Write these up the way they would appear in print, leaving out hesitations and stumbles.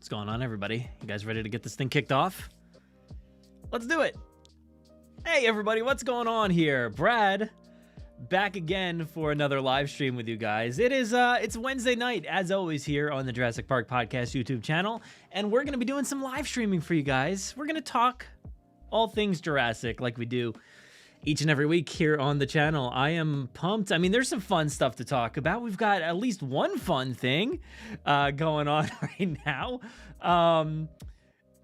What's going on, everybody? You guys ready to get this thing kicked off? Let's do it. Hey, everybody, what's going on here? Brad, back again for another live stream with you guys. It's Wednesday night, as always, here on the Jurassic Park Podcast YouTube channel, and we're going to be doing some live streaming for you guys. We're going to talk all things Jurassic like we do each and every week here on the channel. I am pumped. I mean, there's some fun stuff to talk about. We've got at least one fun thing going on right now.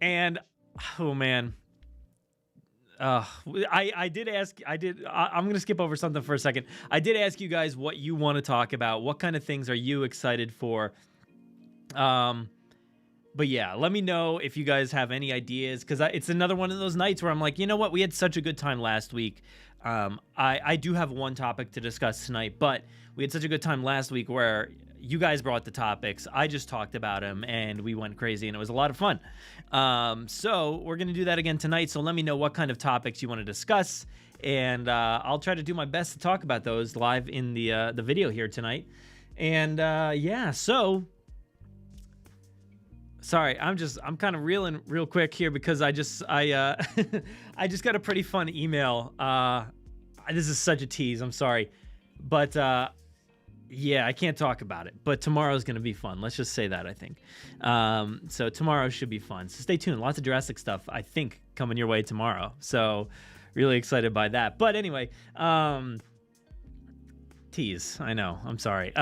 And, oh, man. I'm going to skip over something for a second. I did ask you guys what you want to talk about. What kind of things are you excited for? But yeah, let me know if you guys have any ideas, because it's another one of those nights where I'm like, you know what? We had such a good time last week. I do have one topic to discuss tonight, but we had such a good time last week where you guys brought the topics. I just talked about them, and we went crazy, and it was a lot of fun. So we're going to do that again tonight, so let me know what kind of topics you want to discuss, and I'll try to do my best to talk about those live in the video here tonight. And yeah, so... Sorry, I'm kind of reeling real quick here because I just got a pretty fun email. This is such a tease. I'm sorry, but yeah, I can't talk about it. But tomorrow's gonna be fun. Let's just say that, I think. So tomorrow should be fun. So stay tuned. Lots of Jurassic stuff, I think, coming your way tomorrow. So really excited by that. But anyway, tease. I know. I'm sorry.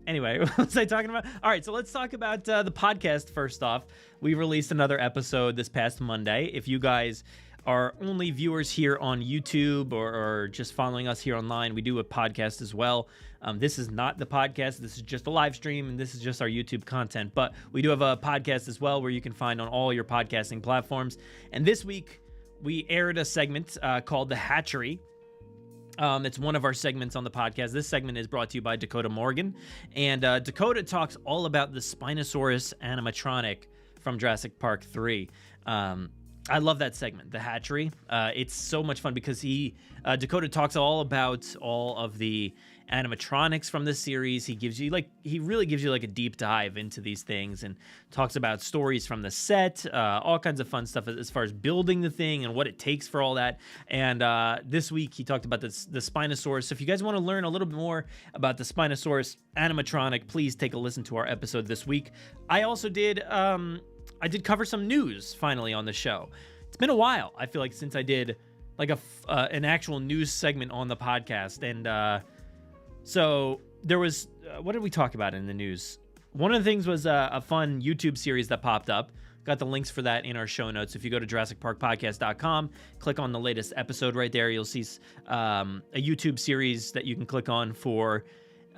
Anyway, what was I talking about? All right, so let's talk about the podcast first off. We released another episode this past Monday. If you guys are only viewers here on YouTube or just following us here online, we do a podcast as well. This is not the podcast. This is just a live stream, and this is just our YouTube content. But we do have a podcast as well where you can find on all your podcasting platforms. And this week, we aired a segment called The Hatchery. It's one of our segments on the podcast. This segment is brought to you by Dakota Morgan. And Dakota talks all about the Spinosaurus animatronic from Jurassic Park 3. I love that segment, The Hatchery. It's so much fun because Dakota talks all about all of the animatronics from this series. He really gives you like a deep dive into these things and talks about stories from the set, all kinds of fun stuff as far as building the thing and what it takes for all that. And this week he talked about the Spinosaurus. So if you guys want to learn a little bit more about the Spinosaurus animatronic, please take a listen to our episode this week. I also did cover some news finally on the show. It's been a while, I feel like, since I did like an actual news segment on the podcast. And so there was, what did we talk about in the news? One of the things was a fun YouTube series that popped up. Got the links for that in our show notes. If you go to JurassicParkPodcast.com, click on the latest episode right there, you'll see a YouTube series that you can click on for,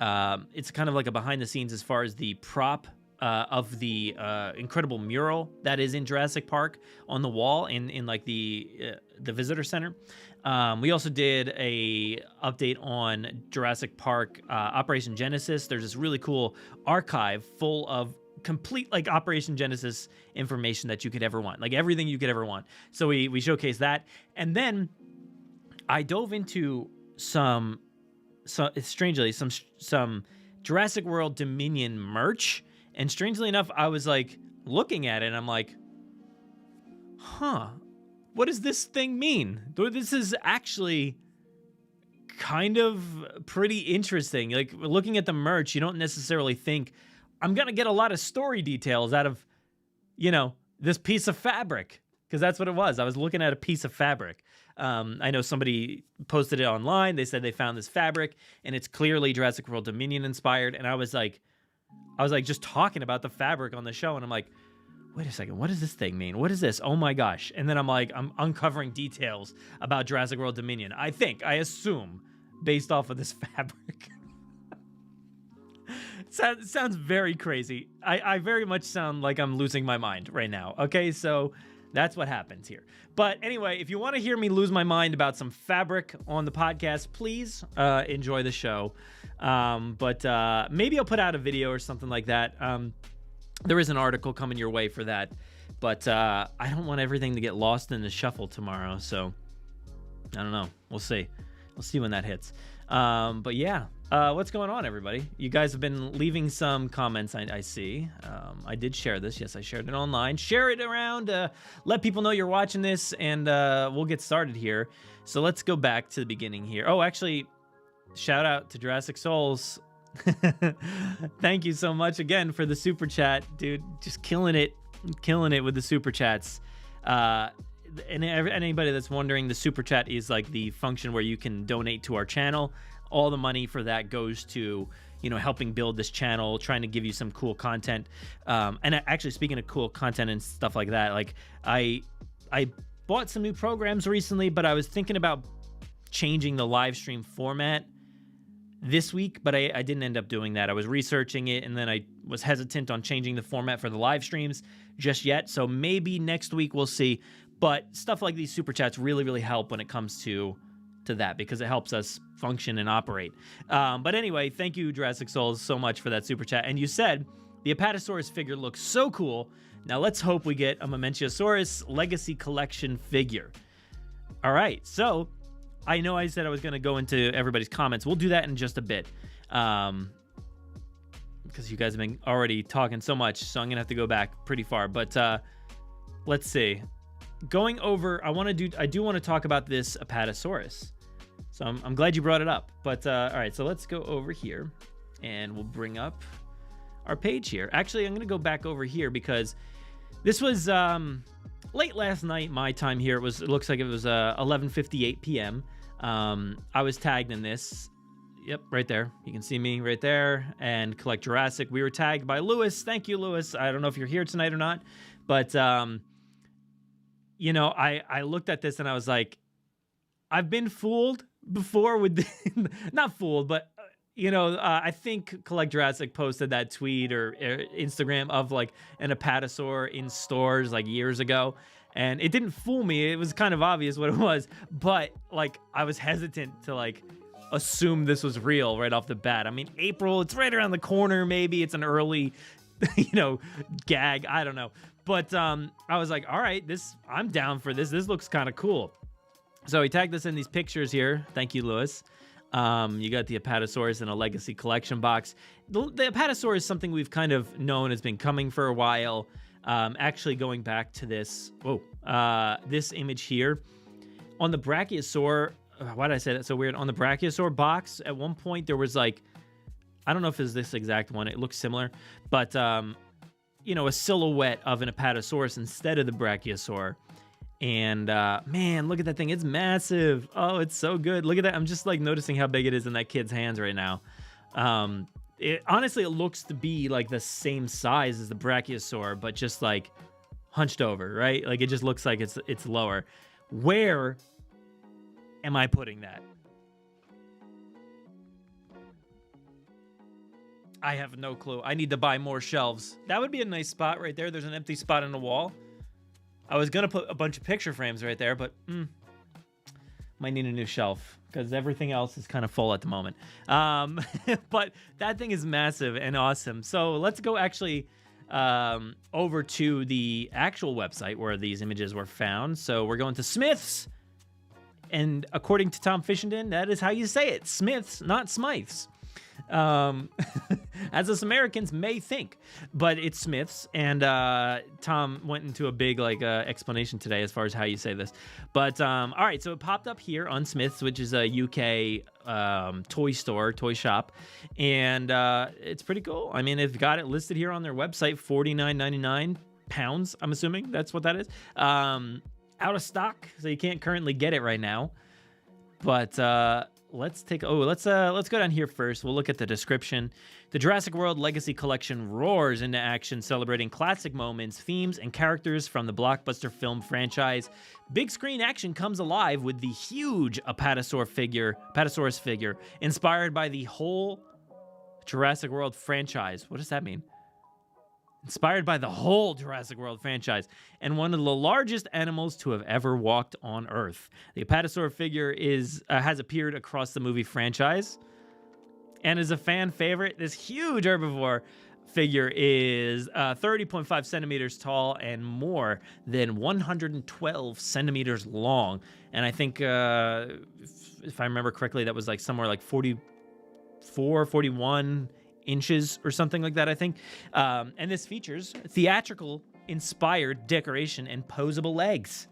it's kind of like a behind the scenes as far as the prop of the incredible mural that is in Jurassic Park on the wall in like the visitor center. We also did a update on Jurassic Park Operation Genesis. There's this really cool archive full of complete like Operation Genesis information that you could ever want, like everything you could ever want. So we showcased that, and then I dove into some Jurassic World Dominion merch. And strangely enough, I was like looking at it and I'm like, huh, what does this thing mean? This is actually kind of pretty interesting. Like looking at the merch, you don't necessarily think I'm going to get a lot of story details out of, this piece of fabric. Because that's what it was. I was looking at a piece of fabric. I know somebody posted it online. They said they found this fabric and it's clearly Jurassic World Dominion inspired. And I was like just talking about the fabric on the show, and I'm like, wait a second, what does this thing mean? What is this? Oh my gosh. And then I'm uncovering details about Jurassic World Dominion. I assume, based off of this fabric. It sounds very crazy. I very much sound like I'm losing my mind right now. Okay, so that's what happens here. But anyway, if you want to hear me lose my mind about some fabric on the podcast, please enjoy the show. But maybe I'll put out a video or something like that. There is an article coming your way for that, but I don't want everything to get lost in the shuffle tomorrow, so I don't know. We'll see when that hits. But yeah, What's going on, everybody? You guys have been leaving some comments, I see. I did share this. Yes, I shared it online. Share it around. Let people know you're watching this, and we'll get started here. So let's go back to the beginning here. Oh, actually, shout out to Jurassic Souls. Thank you so much again for the super chat, dude. Just killing it with the super chats. And anybody that's wondering, the super chat is like the function where you can donate to our channel. All the money for that goes to, you know, helping build this channel, trying to give you some cool content. And actually, speaking of cool content and stuff like that, like I bought some new programs recently, but I was thinking about changing the live stream format this week, but I didn't end up doing that. I was researching it, and then I was hesitant on changing the format for the live streams just yet. So maybe next week we'll see. But stuff like these super chats really, really help when it comes to that, because it helps us function and operate. But anyway, thank you, Jurassic Souls, so much for that super chat. And you said the Apatosaurus figure looks so cool. Now let's hope we get a Brachiosaurus Legacy Collection figure. All right, so I know I said I was going to go into everybody's comments. We'll do that in just a bit, because you guys have been already talking so much, so I'm going to have to go back pretty far. But let's see. Going over, I do want to talk about this Apatosaurus. So I'm glad you brought it up. But all right, so let's go over here, and we'll bring up our page here. Actually, I'm going to go back over here because this was late last night, my time here. It looks like it was 11:58 p.m. I was tagged in this. Yep, right there. You can see me right there. And Collect Jurassic. We were tagged by Lewis. Thank you, Lewis. I don't know if you're here tonight or not, but you know, I looked at this and I was like, I've been fooled before with not fooled, but you know, I think Collect Jurassic posted that tweet or Instagram of like an Apatosaur in stores like years ago, and it didn't fool me. It was kind of obvious what it was, but like I was hesitant to like assume this was real right off the bat. I mean, April, it's right around the corner. Maybe it's an early, you know, gag. I don't know. But I was like, all right, I'm down for this. This looks kind of cool. So he tagged us in these pictures here. Thank you, Lewis. You got the Apatosaurus in a Legacy Collection box. The Apatosaurus is something we've kind of known has been coming for a while. Actually, going back to this, this image here. On the Brachiosaur, why did I say that so weird? On the Brachiosaur box, at one point there was like, I don't know if it's this exact one. It looks similar, but you know, a silhouette of an Apatosaurus instead of the Brachiosaur. And man, look at that thing. It's massive. Oh, it's so good. Look at that. I'm just like noticing how big it is in that kid's hands right now. Honestly, it looks to be like the same size as the Brachiosaur, but just like hunched over, right? Like it just looks like it's lower. Where am I putting that? I have no clue. I need to buy more shelves. That would be a nice spot right there. There's an empty spot on the wall. I was going to put a bunch of picture frames right there, but might need a new shelf because everything else is kind of full at the moment. But that thing is massive and awesome. So let's go actually over to the actual website where these images were found. So we're going to Smith's. And according to Tom Fishenden, that is how you say it. Smith's, not Smythe's. As us Americans may think, but it's Smith's. And Tom went into a big explanation today as far as how you say this. But all right, so it popped up here on Smith's, which is a UK toy shop, and it's pretty cool. I mean, they've got it listed here on their website, £49.99. I'm assuming that's what that is. Out of stock, so you can't currently get it right now. But let's go down here first. We'll look at the description. The Jurassic World Legacy Collection roars into action, celebrating classic moments, themes, and characters from the blockbuster film franchise. Big screen action comes alive with the huge Apatosaurus figure, inspired by the whole Jurassic World franchise. What does that mean? Inspired by the whole Jurassic World franchise, and one of the largest animals to have ever walked on Earth. The Apatosaur figure has appeared across the movie franchise and is a fan favorite. This huge herbivore figure is 30.5 centimeters tall and more than 112 centimeters long. And I think, if I remember correctly, that was like somewhere like 40 41 inches or something like that, I think. And this features theatrical inspired decoration and posable legs.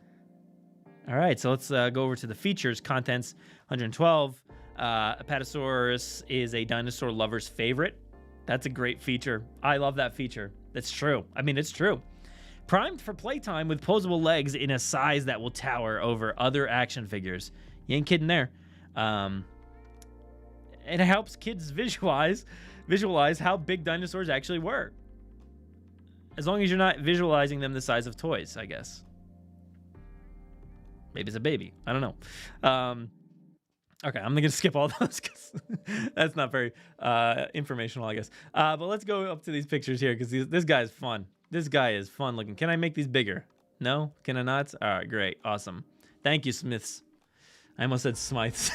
All right, so let's go over to the features. Contents, 112. Apatosaurus is a dinosaur lover's favorite. That's a great feature. I love that feature. That's true. I mean, it's true. Primed for playtime with posable legs in a size that will tower over other action figures. You ain't kidding there. It helps kids visualize how big dinosaurs actually were. As long as you're not visualizing them the size of toys, I guess. Maybe it's a baby. I don't know. Okay, I'm going to skip all those because that's not very informational, I guess. But let's go up to these pictures here because this guy is fun. This guy is fun looking. Can I make these bigger? No? Can I not? All right, great. Awesome. Thank you, Smiths. I almost said Smythes.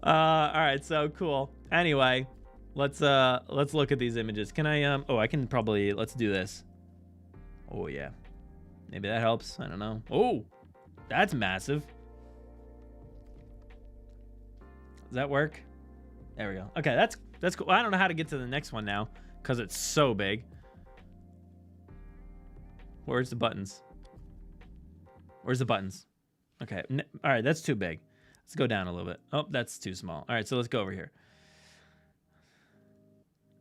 All right, so cool. Anyway, let's look at these images. Can I oh, I can probably, let's do this. Oh yeah. Maybe that helps. I don't know. Oh, that's massive. Does that work? There we go. Okay, that's cool. I don't know how to get to the next one now because it's so big. Where's the buttons? Where's the buttons? Okay. All right, that's too big. Let's go down a little bit. Oh, that's too small. All right, so let's go over here.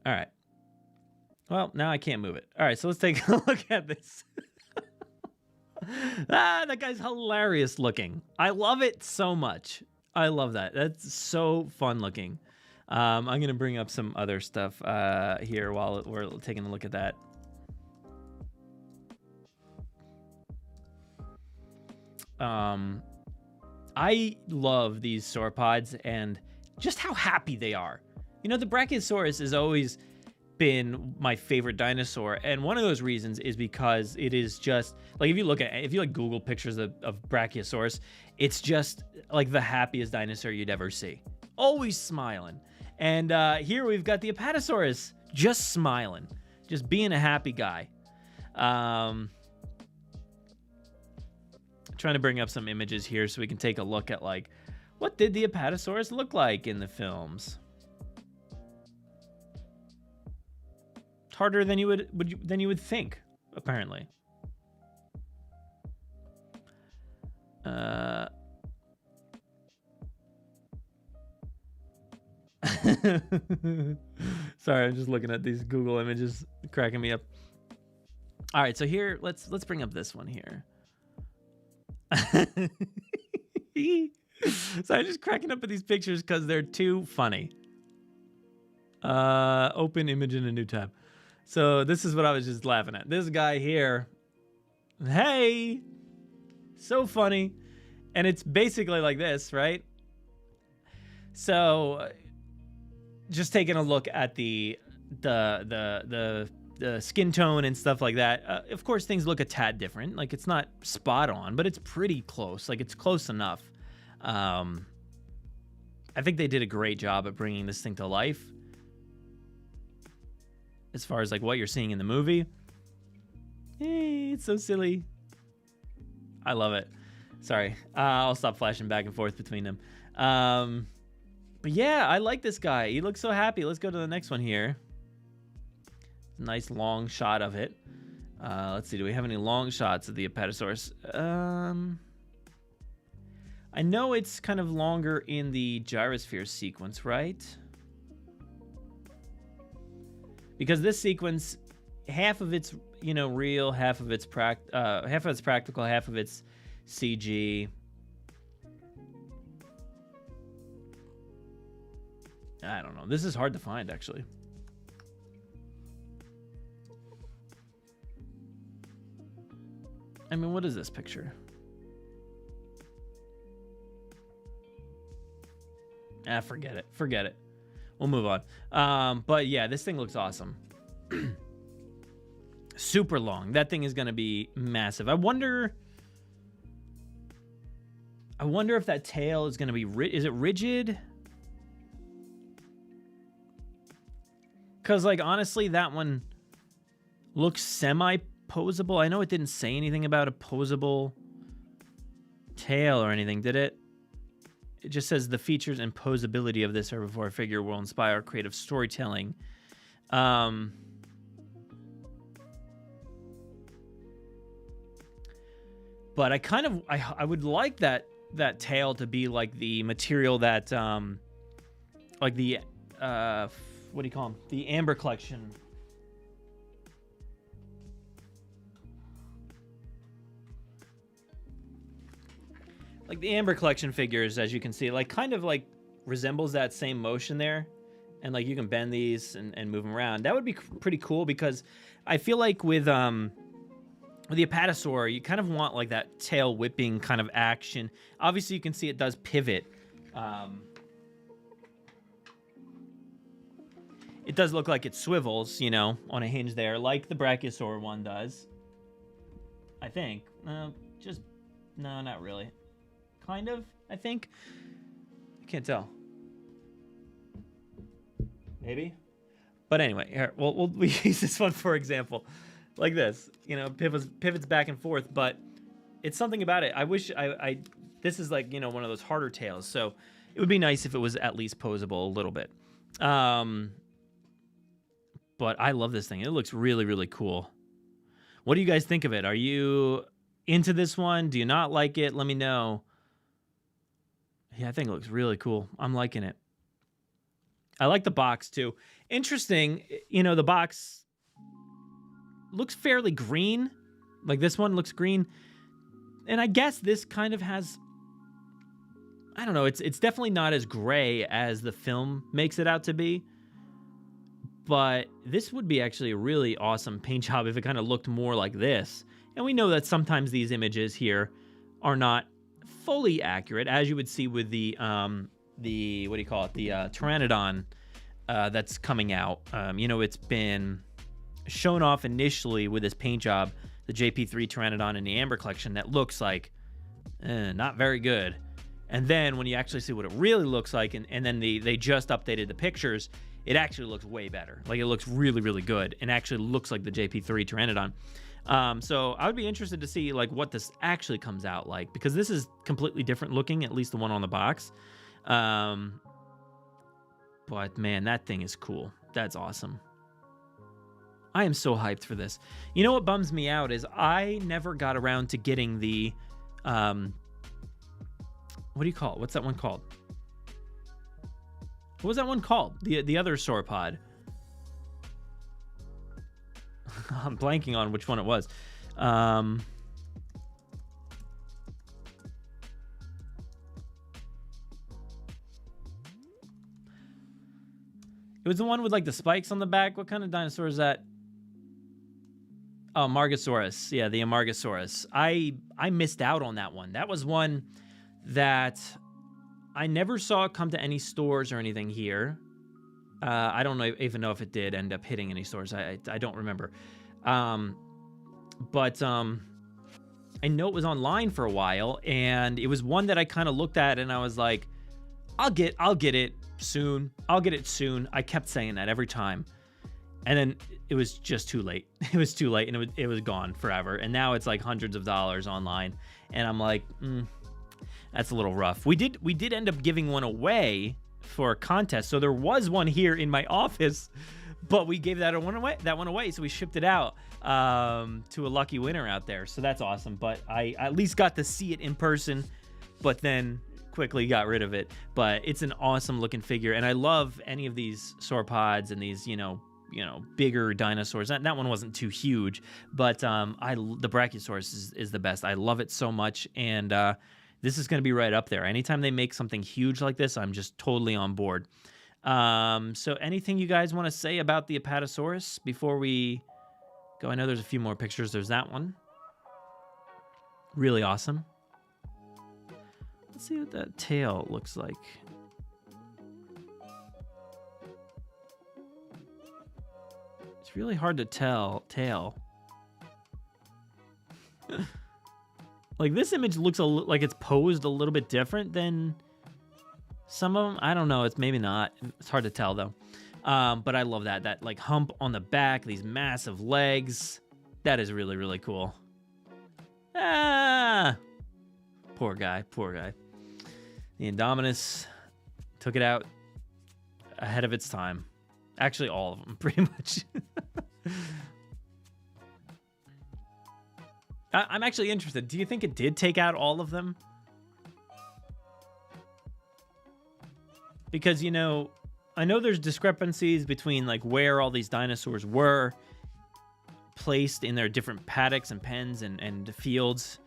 All right. Well, now I can't move it. All right, so let's take a look at this. That guy's hilarious looking. I love it so much. I love that. That's so fun looking. I'm going to bring up some other stuff here while we're taking a look at that. I love these sauropods and just how happy they are. You know, the Brachiosaurus has always been my favorite dinosaur, and one of those reasons is because it is just like if you Google pictures of Brachiosaurus, it's just like the happiest dinosaur you'd ever see. Always smiling. And here we've got the Apatosaurus just smiling, just being a happy guy. Trying to bring up some images here so we can take a look at like what did the Apatosaurus look like in the films. It's harder than you would think, apparently. Sorry, I'm just looking at these Google images, cracking me up. All right, so here let's bring up this one here. So I'm just cracking up at these pictures because they're too funny. Open image in a new tab. So this is what I was just laughing at. This guy here, hey, so funny, and it's basically like this, right? So, just taking a look at the skin tone and stuff like that. Of course, things look a tad different. Like it's not spot on, but it's pretty close. Like it's close enough. I think they did a great job at bringing this thing to life. As far as like what you're seeing in the movie. Hey, it's so silly. I love it. Sorry. I'll stop flashing back and forth between them. But yeah, I like this guy. He looks so happy. Let's go to the next one here. Nice long shot of it. Let's see. Do we have any long shots of the Apatosaurus? I know it's kind of longer in the gyrosphere sequence, right? Because this sequence, half of it's real, half of it's practical, half of it's CG. I don't know. This is hard to find, actually. I mean, what is this picture? Forget it. Forget it. We'll move on. But yeah, this thing looks awesome. Super long. That thing is going to be massive. I wonder if that tail is going to be... Is it rigid? Because, like, honestly, that one looks semi-posable. I know it didn't say anything about a posable tail or anything, did it? it just says the features and posability of this herbivore figure will inspire creative storytelling. But I kind of, I would like that tail to be like the material that, like the, what do you call them? The Amber Collection. Like the Amber Collection figures, as you can see, like kind of like resembles that same motion there. And like you can bend these and move them around. That would be pretty cool, because I feel like with the Apatosaur, you kind of want like that tail whipping kind of action. Obviously, you can see it does pivot. It does look like it swivels, you know, on a hinge there, like the Brachiosaur one does. I think. No, not really. Kind of, I think. I can't tell. Maybe. But anyway, here, we use this one for example. Like this, you know, pivots back and forth, but it's something about it. I wish this is like, you know, one of those harder tails, so it would be nice if it was at least posable a little bit. But I love this thing. It looks really, really cool. What do you guys think of it? Are you into this one? Do you not like it? Let me know. Yeah, I think it looks really cool. I'm liking it. I like the box too. Interesting, you know, the box looks fairly green. Like this one looks green. And I guess this kind of has, I don't know, it's definitely not as gray as the film makes it out to be. But this would be actually a really awesome paint job if it kind of looked more like this. And we know that sometimes these images here are not fully accurate, as you would see with the what do you call it? The Pteranodon that's coming out. You know, it's been shown off initially with this paint job, the JP3 Pteranodon in the Amber Collection, that looks like not very good. And then when you actually see what it really looks like, and then they just updated the pictures, it actually looks way better. Like it looks really, really good, and actually looks like the JP3 Pteranodon. So I would be interested to see like what this actually comes out like, because this is completely different looking, at least the one on the box. But man, that thing is cool. That's awesome. I am so hyped for this. You know what bums me out is I never got around to getting the, what do you call it? What's that one called? What was that one called? The other sauropod. I'm blanking on which one it was. It was the one with like the spikes on the back. What kind of dinosaur is that? Oh, Margosaurus. Yeah, the Amargosaurus. I missed out on that one. That was one that I never saw come to any stores or anything here. I don't even know if it did end up hitting any stores. I don't remember. But I know it was online for a while, and it was one that I kind of looked at and I was like, I'll get it soon. I'll get it soon. I kept saying that every time. And then it was just too late. It was too late, and it was gone forever. And now it's like hundreds of dollars online. And I'm like, that's a little rough. We did end up giving one away for a contest. So there was one here in my office, but we gave that one away. So we shipped it out to a lucky winner out there. So that's awesome. But I at least got to see it in person, but then quickly got rid of it. But it's an awesome looking figure, and I love any of these sauropods and these, you know, bigger dinosaurs. That one wasn't too huge, but the Brachiosaurus is the best. I love it so much, and this is going to be right up there. Anytime they make something huge like this, I'm just totally on board. So anything you guys want to say about the Apatosaurus before we go? I know there's a few more pictures. There's that one. Really awesome. Let's see what that tail looks like. It's really hard to tell. Tail. Like this image looks like it's posed a little bit different than some of them. I don't know. It's maybe not. It's hard to tell though. But I love that like hump on the back, these massive legs. That is really, really cool. Ah, poor guy. The Indominus took it out ahead of its time. Actually, all of them, pretty much. I'm actually interested. Do you think it did take out all of them? Because, you know, I know there's discrepancies between, like, where all these dinosaurs were placed in their different paddocks and pens and fields.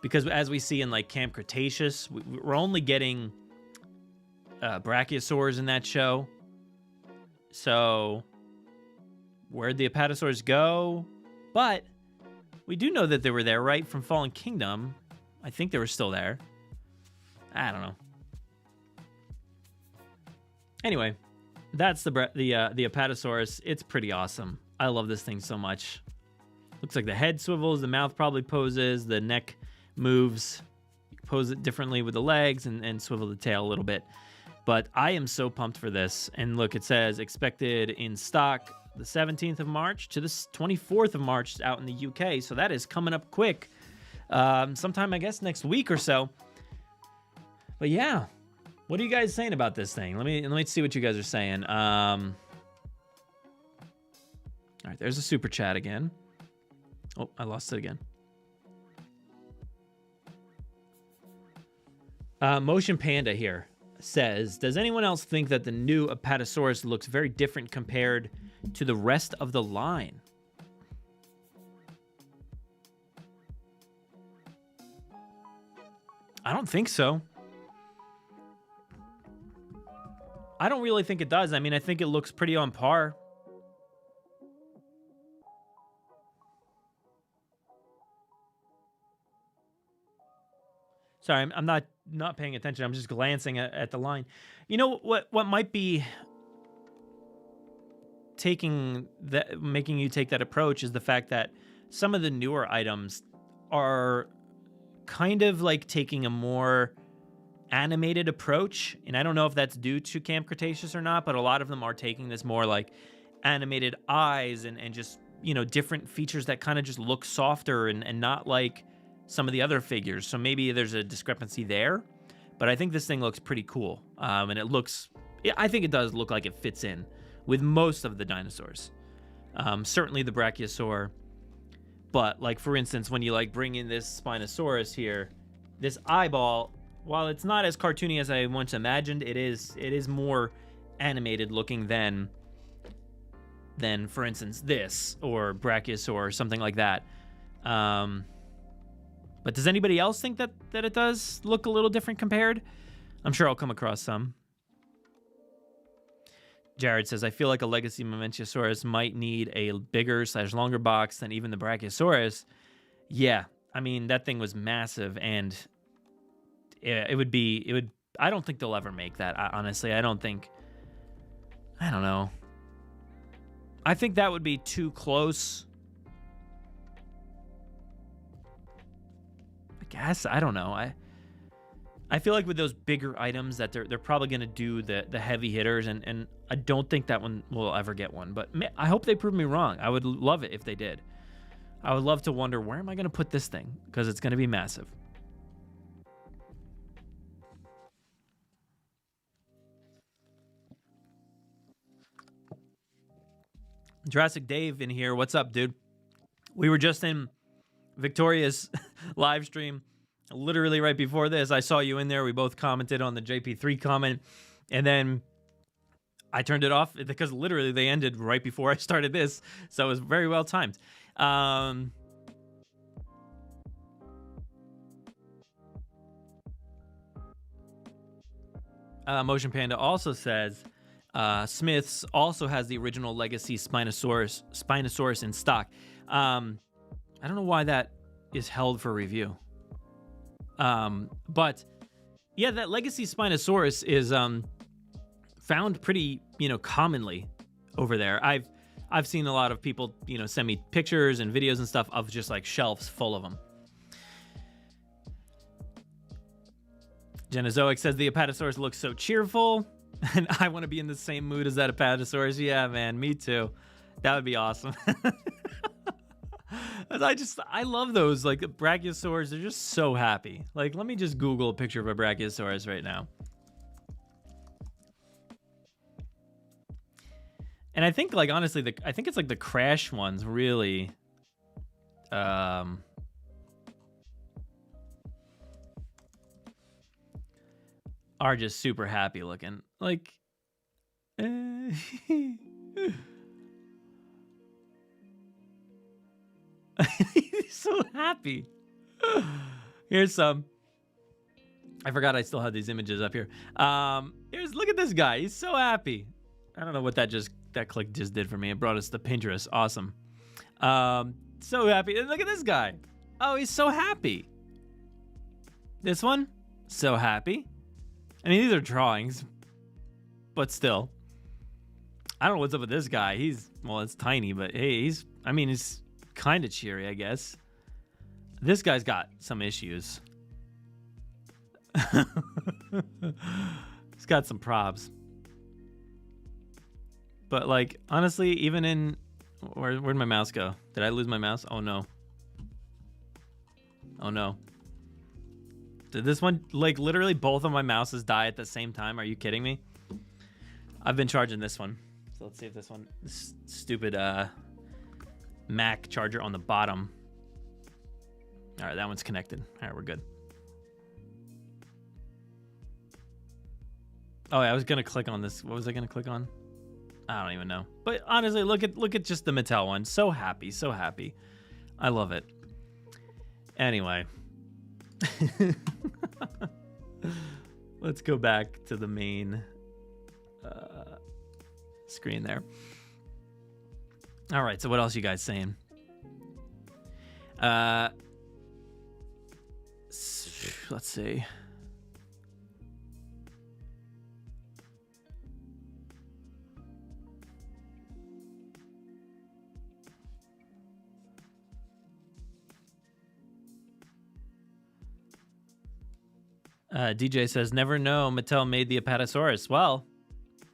Because as we see in, like, Camp Cretaceous, we're only getting Brachiosaurs in that show. So, where'd the Apatosaurus go? But we do know that they were there, right? From Fallen Kingdom. I think they were still there. I don't know. Anyway, that's the Apatosaurus. It's pretty awesome. I love this thing so much. Looks like the head swivels, the mouth probably poses, the neck moves. You can pose it differently with the legs and swivel the tail a little bit. But I am so pumped for this. And look, it says expected in stock the 17th of March to the 24th of March out in the UK. So that is coming up quick. Sometime, I guess, next week or so. But yeah. What are you guys saying about this thing? Let me see what you guys are saying. All right, there's a super chat again. Oh, I lost it again. Motion Panda here says, does anyone else think that the new Apatosaurus looks very different compared to the rest of the line? I don't think so. I don't really think it does. I mean, I think it looks pretty on par. Sorry, I'm not paying attention. I'm just glancing at the line. You know what might be making you take that approach is the fact that some of the newer items are kind of like taking a more animated approach, and I don't know if that's due to Camp Cretaceous or not, but a lot of them are taking this more like animated eyes and just, you know, different features that kind of just look softer and not like some of the other figures. So maybe there's a discrepancy there, but I think this thing looks pretty cool. And I think it does look like it fits in with most of the dinosaurs. Certainly the Brachiosaur, but like, for instance, when you like bring in this Spinosaurus here, this eyeball, while it's not as cartoony as I once imagined, it is more animated looking than for instance this or Brachiosaur or something like that. But does anybody else think that it does look a little different compared? I'm sure I'll come across some. Jared says, I feel like a Legacy Momentiosaurus might need a bigger / longer box than even the Brachiosaurus. Yeah, I mean, that thing was massive, and it would, I don't think they'll ever make that. Honestly, I don't know. I think that would be too close. I guess, I don't know. I feel like with those bigger items that they're probably going to do the heavy hitters, and I don't think that one will ever get one. But I hope they prove me wrong. I would love it if they did. I would love to wonder, where am I going to put this thing? Because it's going to be massive. Jurassic Dave in here. What's up, dude? We were just in Victoria's live stream. Literally right before this, I saw you in there. We both commented on the JP3 comment. And then I turned it off because literally they ended right before I started this. So it was very well timed. Motion Panda also says, Smith's also has the original Legacy Spinosaurus in stock. I don't know why that is held for review. But yeah, that Legacy Spinosaurus is found pretty, commonly over there. I've seen a lot of people, send me pictures and videos and stuff of just like shelves full of them. Genozoic says the Apatosaurus looks so cheerful, and I want to be in the same mood as that Apatosaurus. Yeah, man, me too. That would be awesome. I love those, like, Brachiosaurs. They're just so happy. Like, let me just Google a picture of a Brachiosaurus right now. And I think, like, honestly, I think it's like the crash ones really, are just super happy looking. Like, he's so happy. Here's some. I forgot I still had these images up here. Look at this guy. He's so happy. I don't know what that click just did for me. It brought us to Pinterest. Awesome. So happy. And look at this guy. Oh, he's so happy. This one, so happy. I mean, these are drawings, but still. I don't know what's up with this guy. Well, it's tiny, but hey, he's kind of cheery, I guess. This guy's got some issues. He's got some props. But, like, honestly, even in... Where'd my mouse go? Did I lose my mouse? Oh, no. Oh, no. Did this one... Like, literally both of my mouses die at the same time? Are you kidding me? I've been charging this one. So let's see if this one... This stupid, Mac charger on the bottom. All right, that one's connected. All right, we're good. Oh, yeah, I was going to click on this. What was I going to click on? I don't even know. But honestly, look at just the Mattel one. So happy, so happy. I love it. Anyway. Let's go back to the main screen there. All right, so what else you guys saying? Let's see. DJ says, never know Mattel made the Apatosaurus. Well,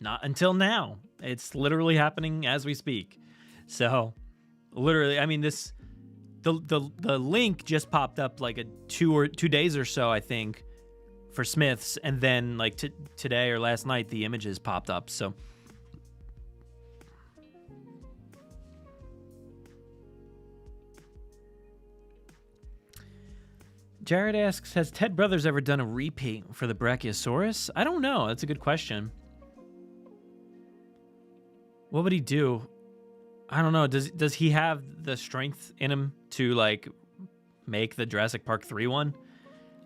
not until now. It's literally happening as we speak. So, literally, I mean, the link just popped up like 2 days or so, I think, for Smith's, and then like today or last night, the images popped up. So, Jared asks, has Ted Brothers ever done a repaint for the Brachiosaurus? I don't know. That's a good question. What would he do? I don't know. Does he have the strength in him to, like, make the Jurassic Park 3 one?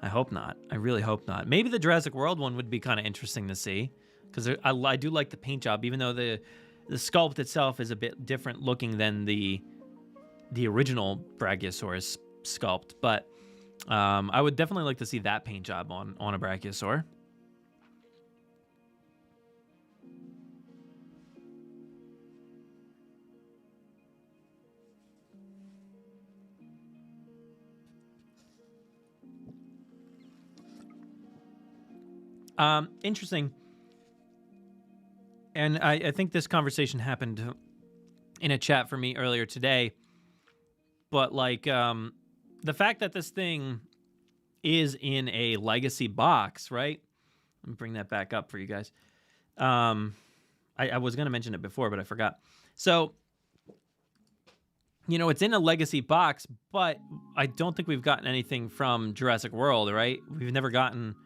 I hope not. I really hope not. Maybe the Jurassic World one would be kind of interesting to see, because I do like the paint job, even though the sculpt itself is a bit different looking than the original Brachiosaurus sculpt, but I would definitely like to see that paint job on a Brachiosaur. Interesting. And I think this conversation happened in a chat for me earlier today. But, like, the fact that this thing is in a legacy box, right? Let me bring that back up for you guys. I was going to mention it before, but I forgot. So, you know, it's in a legacy box, but I don't think we've gotten anything from Jurassic World, right? We've never gotten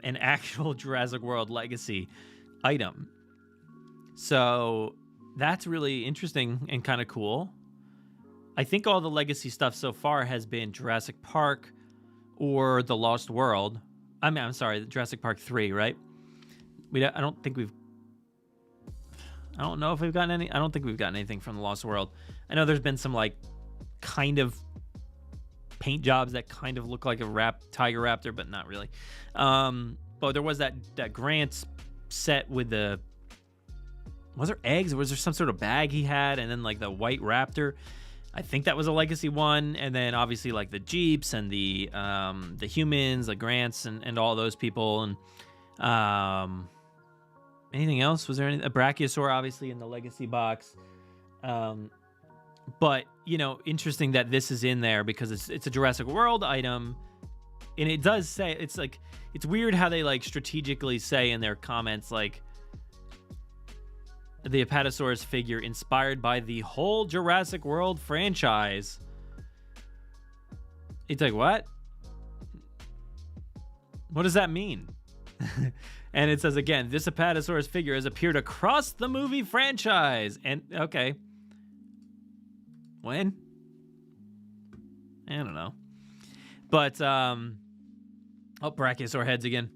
an actual Jurassic World legacy item. So that's really interesting and kind of cool. I think all the legacy stuff so far has been Jurassic Park or The Lost World. I'm sorry, Jurassic Park 3, right? I don't know if we've gotten any. I don't think we've gotten anything from The Lost World. I know there's been some, like, kind of paint jobs that kind of look like a tiger raptor, but not really. But there was that Grant set with the... Was there eggs, or was there some sort of bag he had, and then, like, the white raptor? I think that was a legacy one, and then obviously, like, the Jeeps and the humans, the Grants, and all those people, and anything else? Was there a Brachiosaur, obviously, in the legacy box? But, you know, interesting that this is in there because it's a Jurassic World item. And it does say, it's like, it's weird how they like strategically say in their comments, like, the Apatosaurus figure inspired by the whole Jurassic World franchise. It's like, what? What does that mean? And it says again, this Apatosaurus figure has appeared across the movie franchise. And okay. When? I don't know. But oh, Brachiosaur heads again.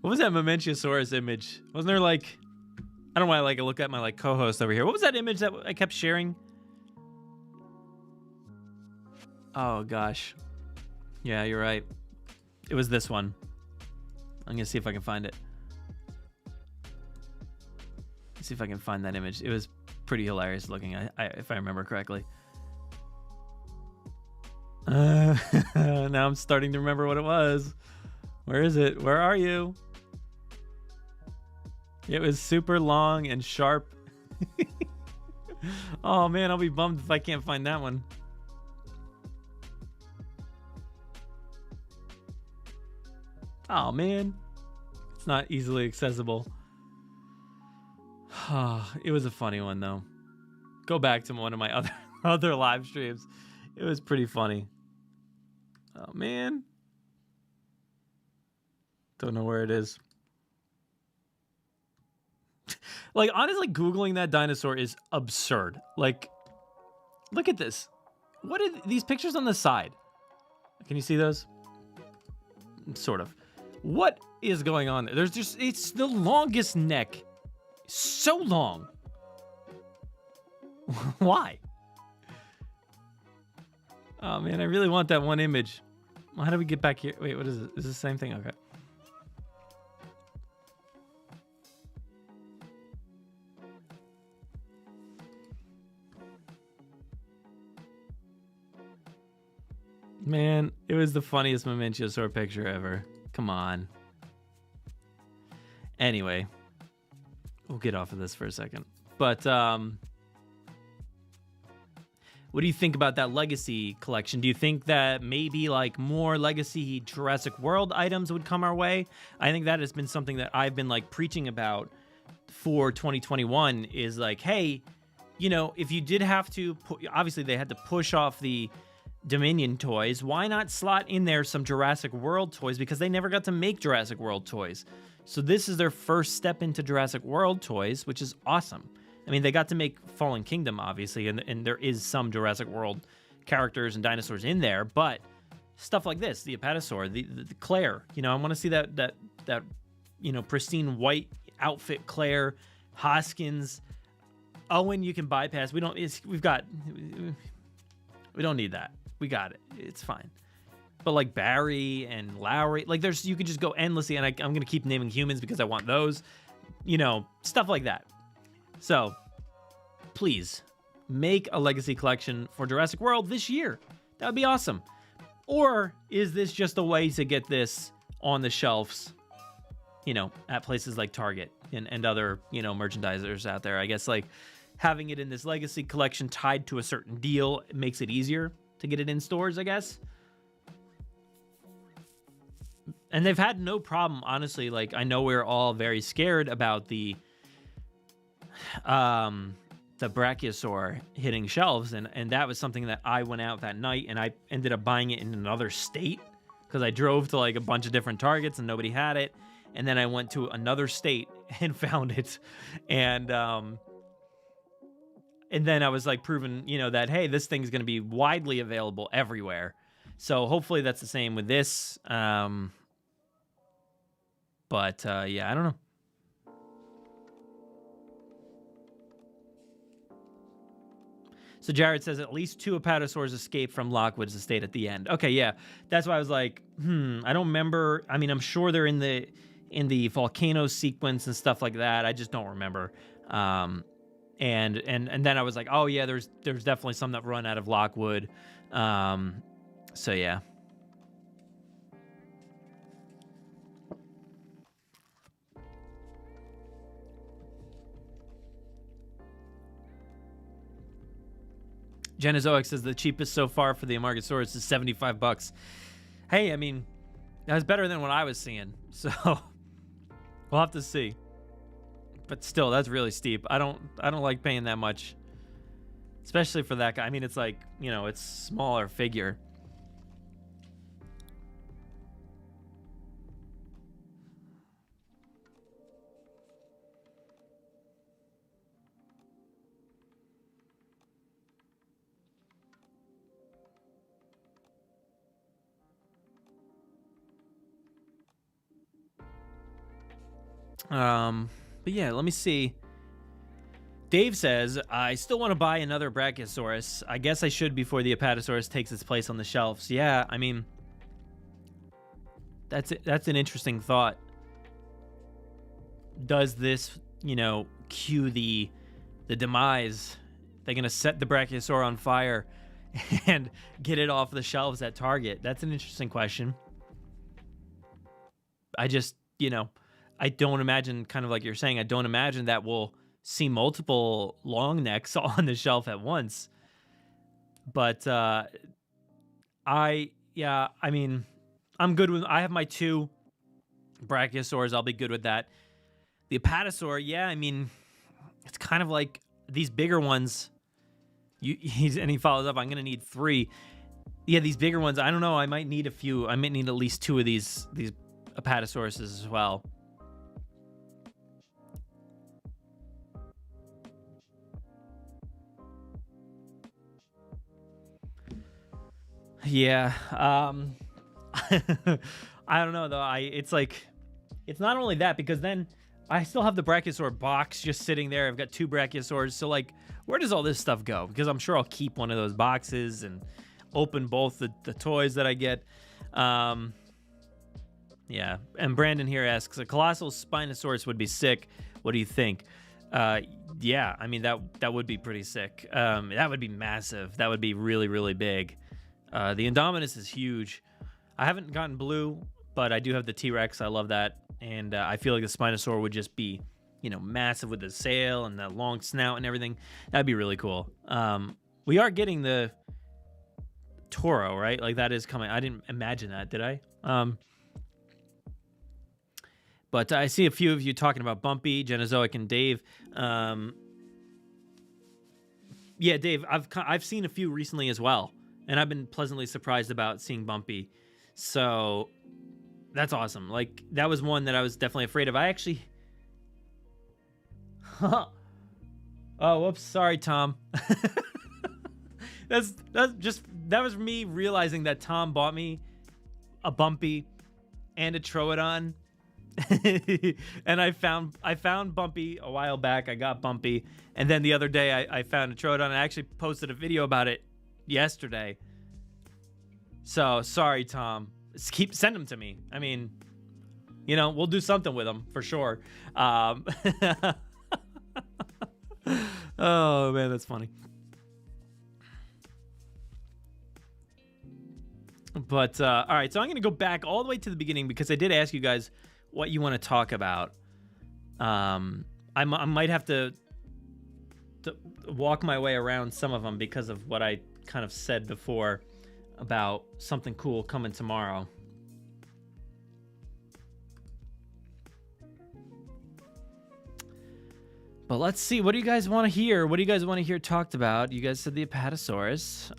What was that Momentiosaurus image? Wasn't there like, I don't know why I like to look at my like co-host over here. What was that image that I kept sharing? Oh gosh. Yeah, you're right. It was this one. I'm gonna see if I can find it. Let's see if I can find that image. It was pretty hilarious looking, if I remember correctly. Now I'm starting to remember what it was. Where is it? Where are you? It was super long and sharp. Oh man, I'll be bummed if I can't find that one. Oh man, it's not easily accessible. It was a funny one though. Go back to one of my other live streams. It was pretty funny. Oh man. Don't know where it is. Like, honestly, Googling that dinosaur is absurd. Like, look at this. What are these pictures on the side? Can you see those? Sort of. What is going on there? There's just, it's the longest neck. So long. Why? Oh, man, I really want that one image. Well, how do we get back here? Wait, what is it? Is it the same thing? Okay. Man, it was the funniest Momentiosaur picture ever. Come on. Anyway, we'll get off of this for a second. But what do you think about that Legacy collection? Do you think that maybe like more Legacy Jurassic World items would come our way? I think that has been something that I've been like preaching about for 2021 is like, hey, you know, if you did have to, obviously they had to push off the Dominion toys, why not slot in there some Jurassic World toys, because they never got to make Jurassic World toys. So this is their first step into Jurassic World toys, which is awesome. I mean, they got to make Fallen Kingdom, obviously, and there is some Jurassic World characters and dinosaurs in there, but stuff like this, the Apatosaur, the Claire, you know, I want to see that you know, pristine white outfit Claire, Hoskins, Owen you can bypass. We don't need that. We got it. It's fine. But like Barry and Lowry, like you could just go endlessly, and I'm going to keep naming humans because I want those, you know, stuff like that. So please make a Legacy collection for Jurassic World this year. That would be awesome. Or is this just a way to get this on the shelves, you know, at places like Target and other, you know, merchandisers out there? I guess like having it in this Legacy collection tied to a certain deal makes it easier to get it in stores, I guess. And they've had no problem, honestly. Like, I know we're all very scared about the Brachiosaur hitting shelves, and that was something that I went out that night and I ended up buying it in another state because I drove to like a bunch of different Targets and nobody had it, and then I went to another state and found it, and then I was like proven, you know, that hey, this thing's going to be widely available everywhere. So hopefully that's the same with this. But yeah, I don't know. So Jared says at least 2 Apatosaurs escaped from Lockwood's estate at the end. Okay, yeah, that's why I was like, I don't remember. I mean, I'm sure they're in the volcano sequence and stuff like that. I just don't remember. And then I was like, oh yeah, there's definitely some that run out of Lockwood. So yeah. Genozoic says the cheapest so far for the Amargasaurus is $75. Hey, I mean, that's better than what I was seeing. So we'll have to see. But still, that's really steep. I don't like paying that much, especially for that guy. I mean, it's like, you know, it's smaller figure. But yeah, let me see. Dave says, I still want to buy another Brachiosaurus. I guess I should before the Apatosaurus takes its place on the shelves. Yeah, I mean, that's an interesting thought. Does this, you know, cue the demise? They're going to set the Brachiosaur on fire and get it off the shelves at Target. That's an interesting question. I just, you know, I don't imagine, kind of like you're saying, I don't imagine that we'll see multiple long necks on the shelf at once. But I mean, I'm good with, I have my 2 Brachiosaurs. I'll be good with that. The Apatosaur, yeah, I mean, it's kind of like these bigger ones. And he follows up, I'm going to need 3. Yeah, these bigger ones, I don't know. I might need a few. I might need at least 2 of these Apatosauruses as well. Yeah, I don't know though. It's like, it's not only that, because then I still have the Brachiosaur box just sitting there. I've got 2 Brachiosaurs, so like, where does all this stuff go? Because I'm sure I'll keep one of those boxes and open both the toys that I get. Yeah, and Brandon here asks, a colossal Spinosaurus would be sick. What do you think? Yeah, I mean, that would be pretty sick. That would be massive. That would be really, really big. The Indominus is huge. I haven't gotten blue, but I do have the T-Rex. I love that. And I feel like the Spinosaur would just be, you know, massive with the sail and the long snout and everything. That'd be really cool. We are getting the Toro, right? Like, that is coming. I didn't imagine that, did I? But I see a few of you talking about Bumpy, Genozoic, and Dave. Yeah, Dave, I've seen a few recently as well. And I've been pleasantly surprised about seeing Bumpy. So that's awesome. Like, that was one that I was definitely afraid of. I actually... Oh, whoops. Sorry, Tom. That was me realizing that Tom bought me a Bumpy and a Troodon. And I found Bumpy a while back. I got Bumpy. And then the other day I found a Troodon. I actually posted a video about it yesterday. So sorry, Tom. Send them to me. I mean, you know, we'll do something with them for sure. Oh man, that's funny. But all right, so I'm gonna go back all the way to the beginning because I did ask you guys what you want to talk about. I might have to walk my way around some of them because of what I kind of said before about something cool coming tomorrow. But let's see. What do you guys want to hear? What do you guys want to hear talked about? You guys said the Apatosaurus.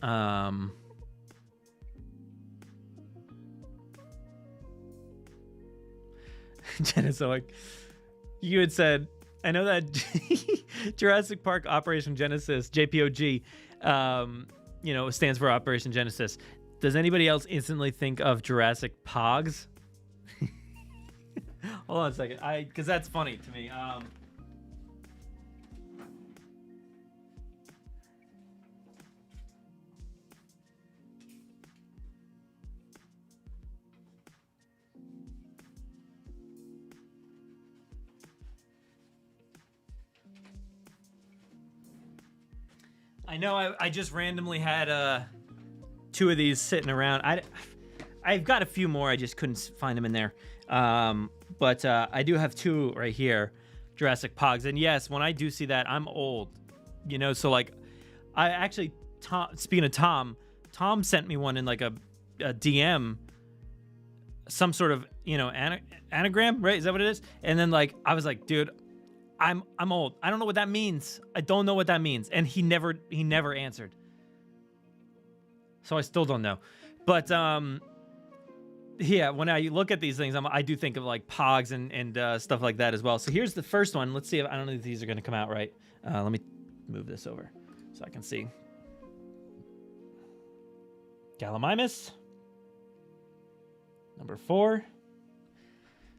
Genozoic. You had said, I know that Jurassic Park Operation Genesis, JPOG, you know, stands for Operation Genesis. Does anybody else instantly think of Jurassic Pogs? Hold on a second. Because that's funny to me. I know I just randomly had 2 of these sitting around. I've got a few more. I just couldn't find them in there. But I do have 2 right here, Jurassic Pogs. And yes, when I do see that, I'm old, you know. So like, I actually Tom, speaking of Tom sent me one in like a DM, some sort of, you know, anagram, right? Is that what it is? And then like I was like, dude, I'm old. I don't know what that means. I don't know what that means. And he never answered. So I still don't know. But yeah, when I look at these things, I do think of like Pogs and stuff like that as well. So here's the first one. Let's see if I don't know if these are going to come out right. Let me move this over so I can see. Gallimimus, number 4.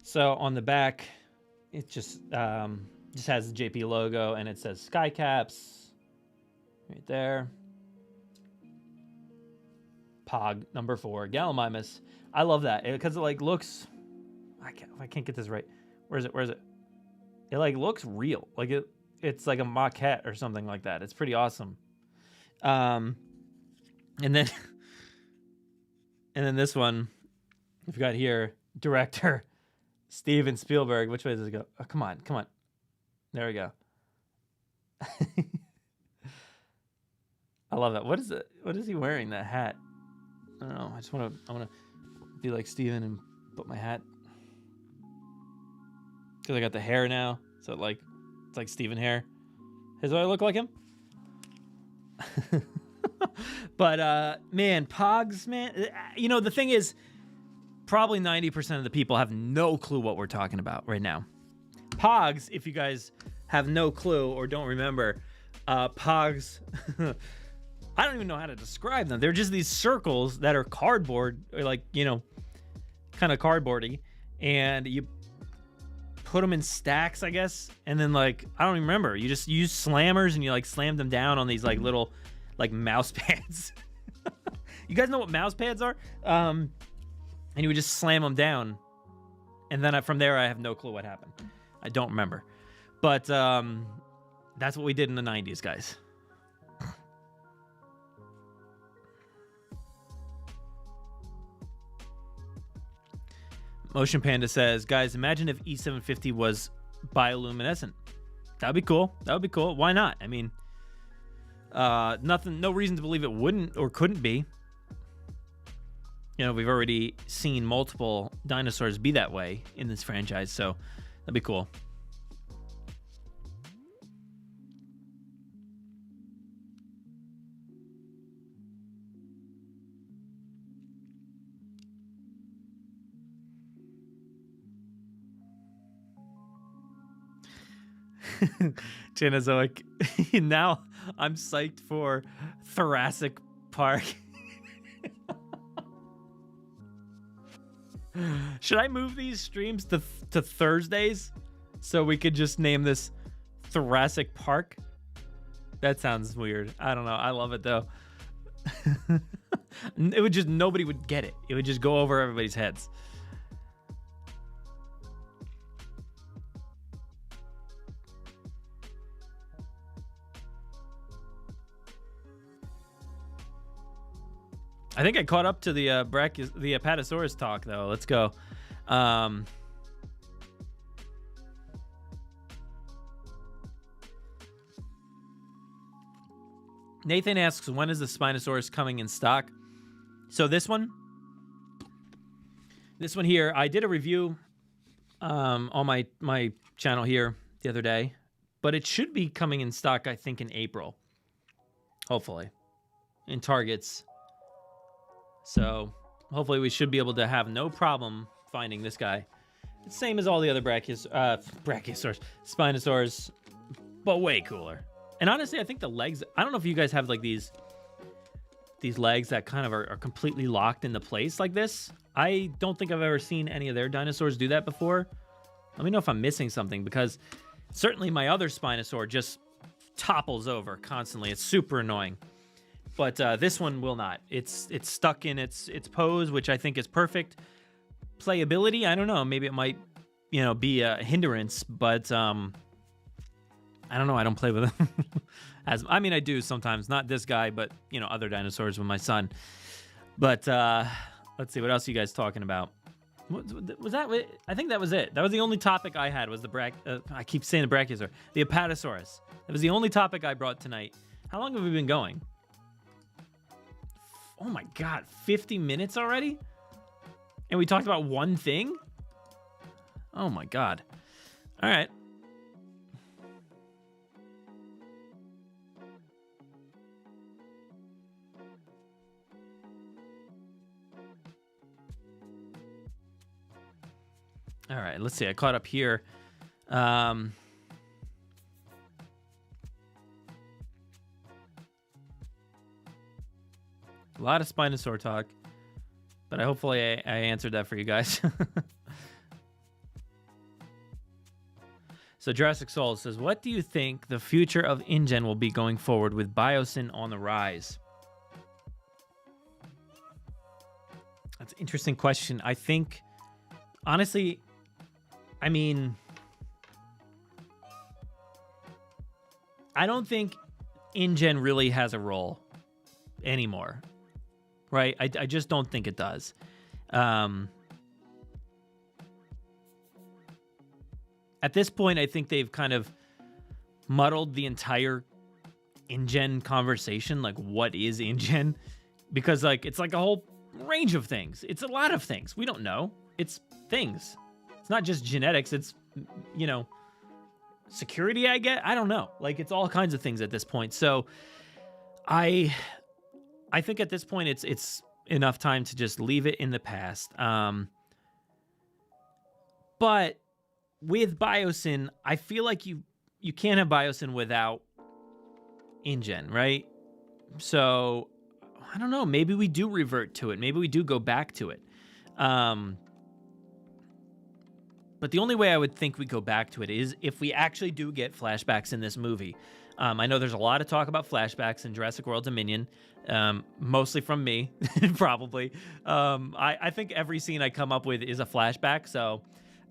So on the back, it just has the JP logo and it says Skycaps right there. Pog number 4, Gallimimus. I love that because it like looks. I can't get this right. Where is it? It like looks real. Like it's like a maquette or something like that. It's pretty awesome. And then this one we've got here, director Steven Spielberg. Which way does it go? Oh, come on. There we go. I love that. What is it? What is he wearing? That hat? I don't know. I want to be like Steven and put my hat. Because I got the hair now. So it's like Steven hair. Do I look like him? But man, Pogs, man. You know, the thing is, probably 90% of the people have no clue what we're talking about right now. Pogs, if you guys have no clue or don't remember, Pogs, I don't even know how to describe them. They're just these circles that are cardboard, or like, you know, kind of cardboardy, and you put them in stacks, I guess, and then like, I don't even remember. You just use slammers and you like slam them down on these like little like mouse pads. You guys know what mouse pads are? And you would just slam them down, and then from there I have no clue what happened. I don't remember, but that's what we did in the 90s, guys. Motion Panda says, guys, imagine if E750 was bioluminescent. That'd be cool. Why not? I mean, no reason to believe it wouldn't or couldn't be. You know, we've already seen multiple dinosaurs be that way in this franchise, so that'd be cool. Genozoic. Now I'm psyched for Jurassic Park. Should I move these streams to Thursdays so we could just name this Jurassic Park? That sounds weird. I don't know. I love it though. It would just, nobody would get it. It would just go over everybody's heads. I think I caught up to the Apatosaurus talk though. Let's go. Nathan asks, when is the Spinosaurus coming in stock? So this one here, I did a review on my channel here the other day, but it should be coming in stock, I think, in April, hopefully, in Targets. So hopefully we should be able to have no problem finding this guy. It's same as all the other Brachiosaurus, Spinosaurus, but way cooler. And honestly, I think the legs, I don't know if you guys have like these legs that kind of are completely locked into place like this. I don't think I've ever seen any of their dinosaurs do that before. Let me know if I'm missing something, because certainly my other Spinosaur just topples over constantly. It's super annoying. But this one will not. It's stuck in its pose, which I think is perfect. Playability, I don't know. Maybe it might, be a hindrance, but I don't know. I don't play with them. I do sometimes. Not this guy, but other dinosaurs with my son. But let's see. What else are you guys talking about? Was that? I think that was it. That was the only topic I had. Was the I keep saying the Brachiosaurus, the Apatosaurus. That was the only topic I brought tonight. How long have we been going? Oh my God, 50 minutes already? And we talked about one thing? Oh my God. All right. All right, let's see. I caught up here. A lot of Spinosaur talk, but hopefully I answered that for you guys. So Jurassic Soul says, what do you think the future of InGen will be going forward with BioSyn on the rise? That's an interesting question. I think, honestly, I mean, I don't think InGen really has a role anymore, right? I just don't think it does. At this point, I think they've kind of muddled the entire InGen conversation. Like, what is InGen? Because, like, it's like a whole range of things. It's a lot of things. We don't know. It's things. It's not just genetics. It's, you know, security, I get. I don't know. Like, it's all kinds of things at this point. So I think at this point it's enough time to just leave it in the past. But with BioSyn, I feel like you can't have BioSyn without InGen, right? So I don't know. Maybe we do revert to it. Maybe we do go back to it. But the only way I would think we go back to it is if we actually do get flashbacks in this movie. I know there's a lot of talk about flashbacks in Jurassic World Dominion, mostly from me, probably. I think every scene I come up with is a flashback, so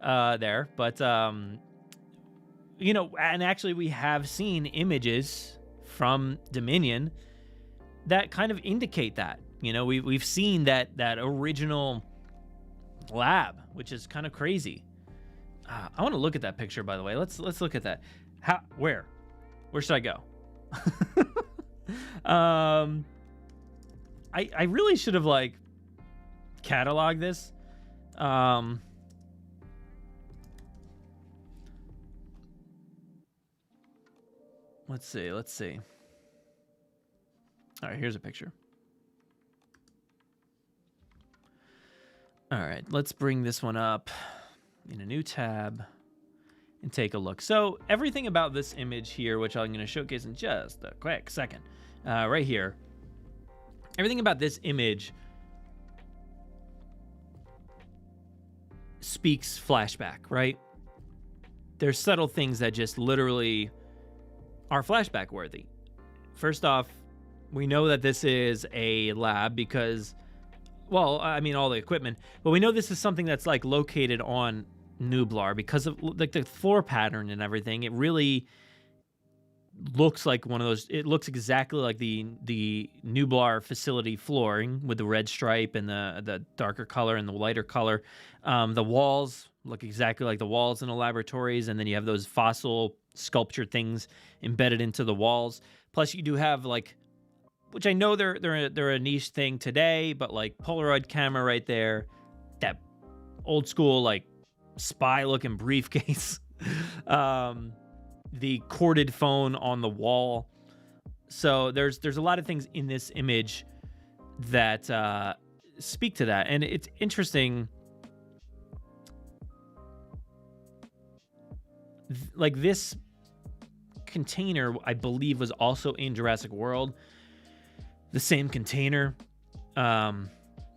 there. But, you know, and actually we have seen images from Dominion that kind of indicate that. You know, we've seen that original lab, which is kind of crazy. I want to look at that picture, by the way. Let's look at that. Where should I go? I really should have like cataloged this. Let's see. All right, here's a picture. All right, let's bring this one up in a new tab and take a look. So everything about this image here, which I'm going to showcase in just a quick second, right here, everything about this image speaks flashback, right? There's subtle things that just literally are flashback worthy. First off, we know that this is a lab because, well, I mean, all the equipment, but we know this is something that's like located on Nublar because of like the floor pattern and everything. It really looks like one of those. It looks exactly like the Nublar facility flooring with the red stripe and the darker color and the lighter color. The walls look exactly like the walls in the laboratories, and then you have those fossil sculpture things embedded into the walls. Plus, you do have like, which I know they're a niche thing today, but like Polaroid camera right there, that old school like spy looking briefcase, the corded phone on the wall. So there's a lot of things in this image that speak to that, and it's interesting. Like this container, I believe, was also in Jurassic World. The same container.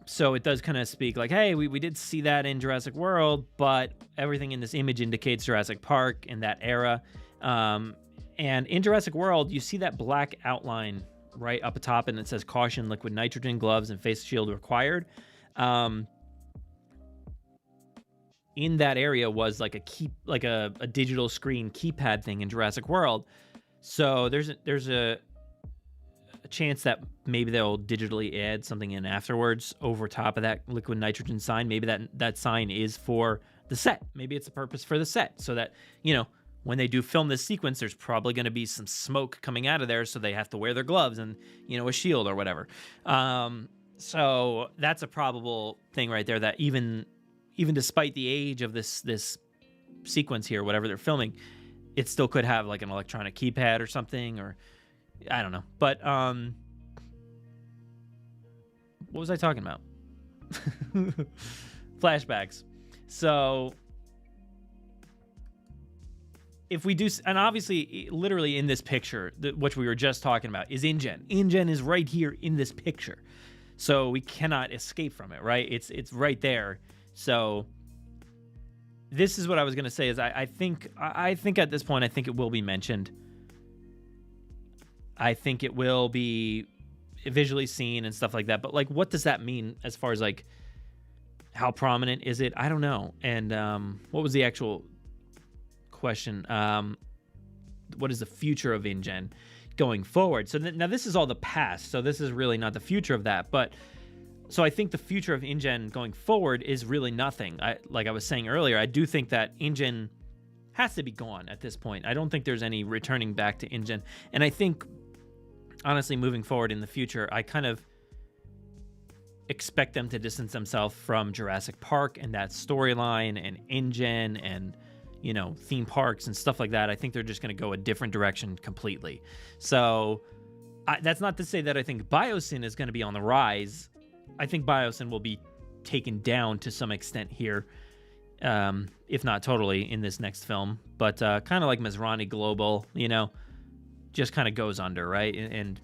So it does kind of speak like, hey, we did see that in Jurassic World, but everything in this image indicates Jurassic Park in that era. And in Jurassic World, you see that black outline right up atop, and it says caution, liquid nitrogen, gloves, and face shield required. In that area was like a digital screen keypad thing in Jurassic World. So there's a chance that maybe they'll digitally add something in afterwards over top of that liquid nitrogen sign. Maybe that sign is for the set. Maybe it's a purpose for the set, so that, you know, when they do film this sequence, there's probably going to be some smoke coming out of there, so they have to wear their gloves and, you know, a shield or whatever. So that's a probable thing right there, that even despite the age of this sequence here, whatever they're filming, it still could have like an electronic keypad or something, or I don't know. But what was I talking about? Flashbacks. So if we do, and obviously, literally in this picture, which we were just talking about, is InGen. InGen is right here in this picture, so we cannot escape from it, right? It's right there. So this is what I was gonna say. Is I think at this point, I think it will be mentioned. I think it will be visually seen and stuff like that. But like, what does that mean as far as like how prominent is it? I don't know. And what was the actual question? What is the future of InGen going forward? So now this is all the past, so this is really not the future of that. But so I think the future of InGen going forward is really nothing. Like I was saying earlier, I do think that InGen has to be gone at this point. I don't think there's any returning back to InGen. And I think, honestly, moving forward in the future, I kind of expect them to distance themselves from Jurassic Park and that storyline and InGen and, you know, theme parks and stuff like that. I think they're just going to go a different direction completely. So that's not to say that I think BioSyn is going to be on the rise. I think BioSyn will be taken down to some extent here, if not totally, in this next film. But kind of like Masrani Global, you know, just kind of goes under, right? And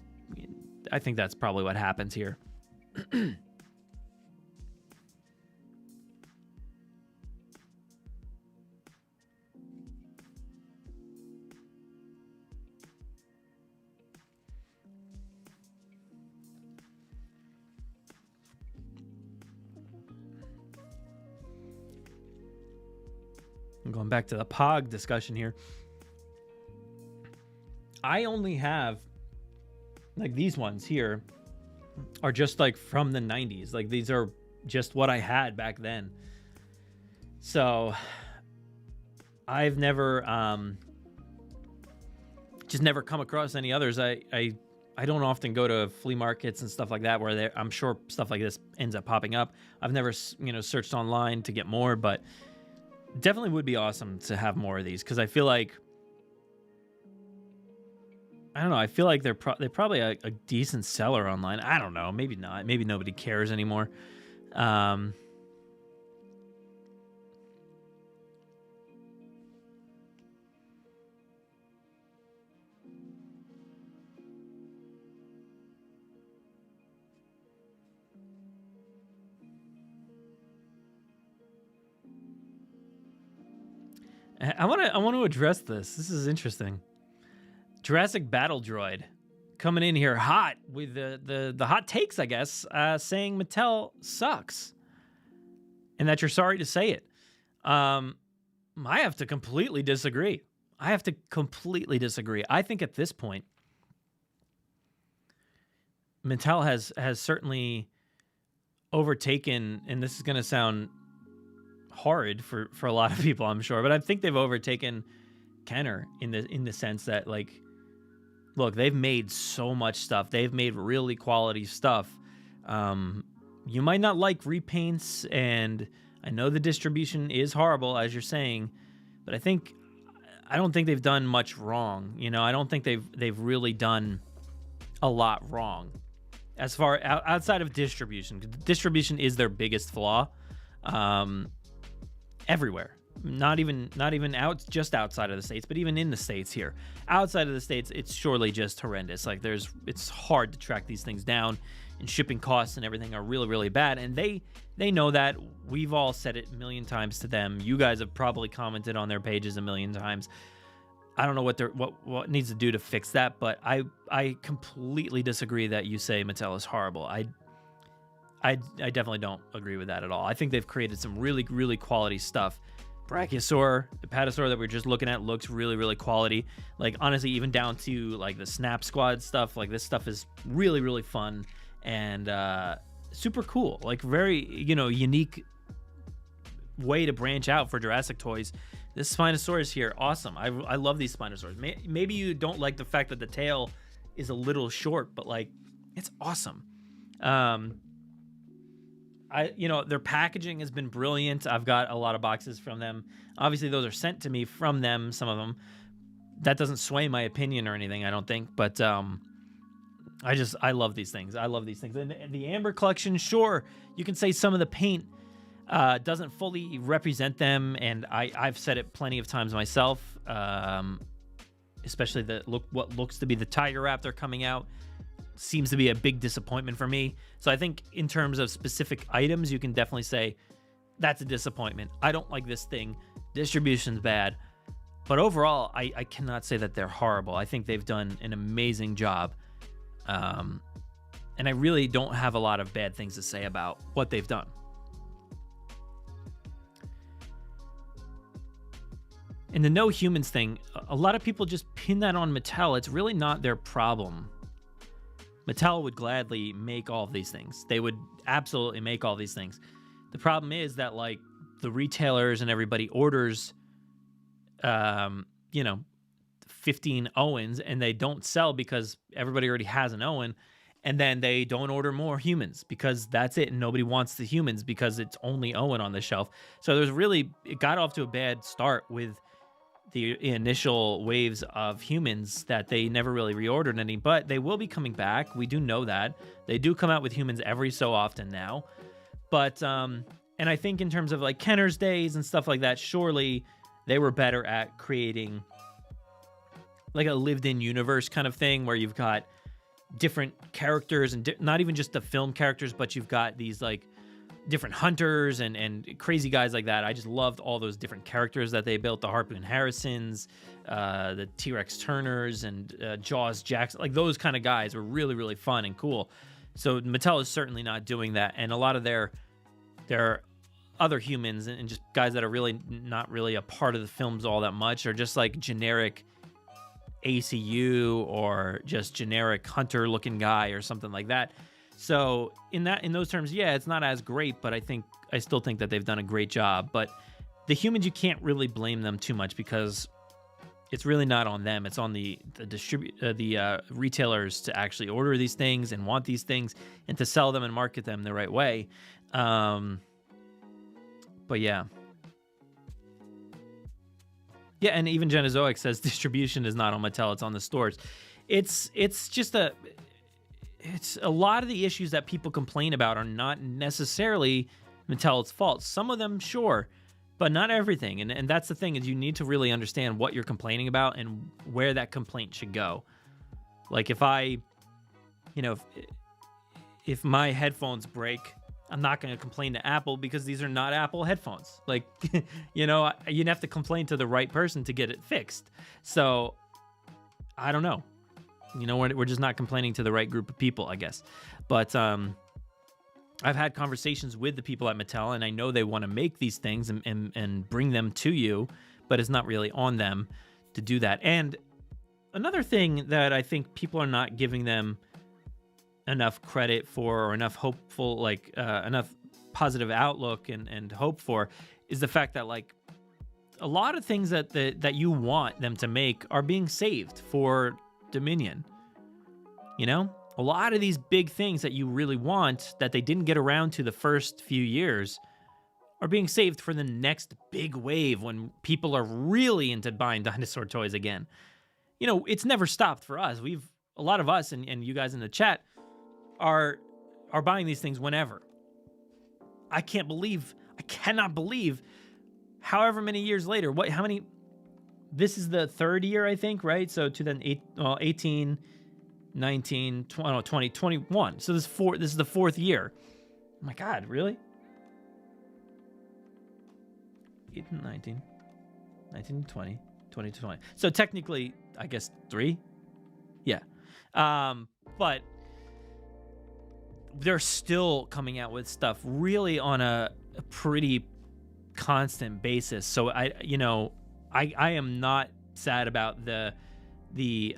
I think that's probably what happens here. I'm going back to the POG discussion here. I only have, like, these ones here are just like from the 90s. Like, these are just what I had back then. So I've never just never come across any others. I don't often go to flea markets and stuff like that where I'm sure stuff like this ends up popping up. I've never, you know, searched online to get more, but definitely would be awesome to have more of these, because I feel like, I don't know, I feel like they're probably a decent seller online. I don't know, maybe not. Maybe nobody cares anymore. I want to address this. This is interesting. Jurassic Battle Droid coming in here hot with the hot takes, I guess, saying Mattel sucks and that you're sorry to say it. I have to completely disagree. I think at this point, Mattel has certainly overtaken, and this is going to sound horrid for a lot of people, I'm sure, but I think they've overtaken Kenner in the sense that, like, look, they've made so much stuff. They've made really quality stuff. You might not like repaints, and I know the distribution is horrible, as you're saying, but I don't think they've done much wrong. You know, I don't think they've really done a lot wrong as far outside of distribution. Distribution is their biggest flaw. Everywhere, not even just outside of the States, but even in the States here, outside of the States, it's surely just horrendous. Like, it's hard to track these things down, and shipping costs and everything are really, really bad. And they know that. We've all said it a million times to them. You guys have probably commented on their pages a million times. I don't know what needs to do to fix that, but I completely disagree that you say Mattel is horrible. I definitely don't agree with that at all. I think they've created some really, really quality stuff. Brachiosaur, Apatosaurus that we're just looking at looks really, really quality. Like, honestly, even down to like the Snap Squad stuff. Like, this stuff is really, really fun and super cool. Like, very, you know, unique way to branch out for Jurassic toys. This Spinosaurus here, awesome. I love these Spinosaurus. Maybe you don't like the fact that the tail is a little short, but like, it's awesome. Their packaging has been brilliant. I've got a lot of boxes from them. Obviously, those are sent to me from them, some of them. That doesn't sway my opinion or anything, I don't think. But I love these things. I love these things. And the Amber collection, sure, you can say some of the paint doesn't fully represent them, and I've said it plenty of times myself. Especially what looks to be the Tiger Raptor coming out seems to be a big disappointment for me. So I think in terms of specific items, you can definitely say that's a disappointment. I don't like this thing. Distribution's bad. But overall, I cannot say that they're horrible. I think they've done an amazing job. And I really don't have a lot of bad things to say about what they've done. And the no humans thing, a lot of people just pin that on Mattel. It's really not their problem. Mattel would gladly make all of these things. They would absolutely make all these things. The problem is that, like, the retailers and everybody orders, 15 Owens, and they don't sell because everybody already has an Owen. And then they don't order more humans because that's it. And nobody wants the humans because it's only Owen on the shelf. So it got off to a bad start with the initial waves of humans that they never really reordered any, but they will be coming back. We do know that. They do come out with humans every so often now. But, and I think in terms of like Kenner's days and stuff like that, surely they were better at creating like a lived-in universe kind of thing where you've got different characters and not even just the film characters, but you've got these like different hunters and crazy guys like that. I just loved all those different characters that they built, the Harpoon Harrisons, the T-Rex Turners, and Jaws Jackson. Like those kind of guys were really, really fun and cool. So Mattel is certainly not doing that. And a lot of their other humans and just guys that are really not really a part of the films all that much are just like generic ACU or just generic hunter looking guy or something like that. So in those terms, yeah, it's not as great, but I still think that they've done a great job. But the humans, you can't really blame them too much because it's really not on them. It's on the retailers to actually order these things and want these things and to sell them and market them the right way. But yeah. Yeah, and even Genozoic says distribution is not on Mattel, it's on the stores. It's a lot of the issues that people complain about are not necessarily Mattel's fault. Some of them, sure, but not everything. And that's the thing, is you need to really understand what you're complaining about and where that complaint should go. Like if if my headphones break, I'm not going to complain to Apple because these are not Apple headphones. Like, you'd have to complain to the right person to get it fixed. So I don't know. We're just not complaining to the right group of people, I guess. But I've had conversations with the people at Mattel, and I know they want to make these things and bring them to you, but it's not really on them to do that. And another thing that I think people are not giving them enough credit for, or enough hopeful, enough positive outlook and hope for, is the fact that like a lot of things that you want them to make are being saved for Dominion. A lot of these big things that you really want that they didn't get around to the first few years are being saved for the next big wave when people are really into buying dinosaur toys again. It's never stopped for us. A lot of us and you guys in the chat are buying these things whenever. I cannot believe however many years later, this is the third year, I think, right? So 2018, 19, 20, 21. So this is the fourth year. Oh my God, really? 18, 19, 20, 20. So technically, I guess 3? Yeah. But they're still coming out with stuff really on a pretty constant basis. So I am not sad about the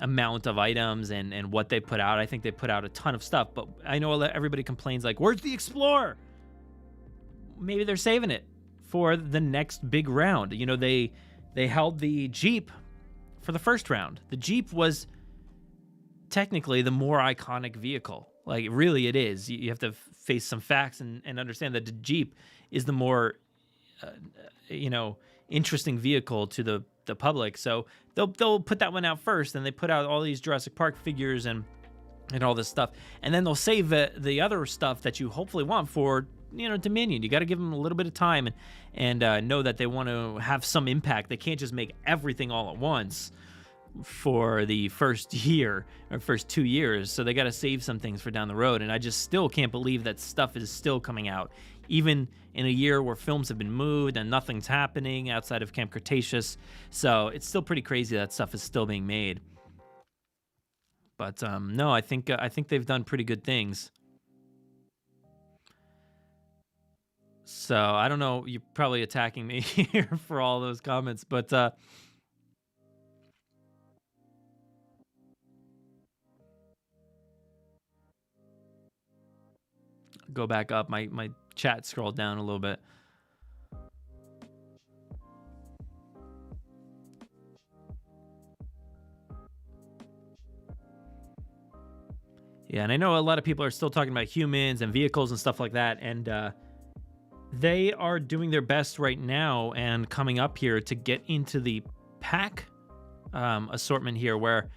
amount of items and what they put out. I think they put out a ton of stuff, but I know everybody complains like, where's the Explorer? Maybe they're saving it for the next big round. They held the Jeep for the first round. The Jeep was technically the more iconic vehicle Like, really, it is. You have to face some facts and understand that the Jeep is the more, uh, you know, interesting vehicle to the public. So they'll put that one out first, and they put out all these Jurassic Park figures and all this stuff, and then they'll save the other stuff that you hopefully want for, you know, Dominion. You got to give them a little bit of time and know that they want to have some impact. They can't just make everything all at once for the first year or first 2 years. So they got to save some things for down the road. And I just still can't believe that stuff is still coming out, even in a year where films have been moved and nothing's happening outside of Camp Cretaceous. So it's still pretty crazy that stuff is still being made. But no, I think they've done pretty good things. So I don't know. You're probably attacking me here for all those comments, but go back up. My chat scrolled down a little bit. Yeah, and I know a lot of people are still talking about humans and vehicles and stuff like that, and they are doing their best right now and coming up here to get into the pack assortment here, where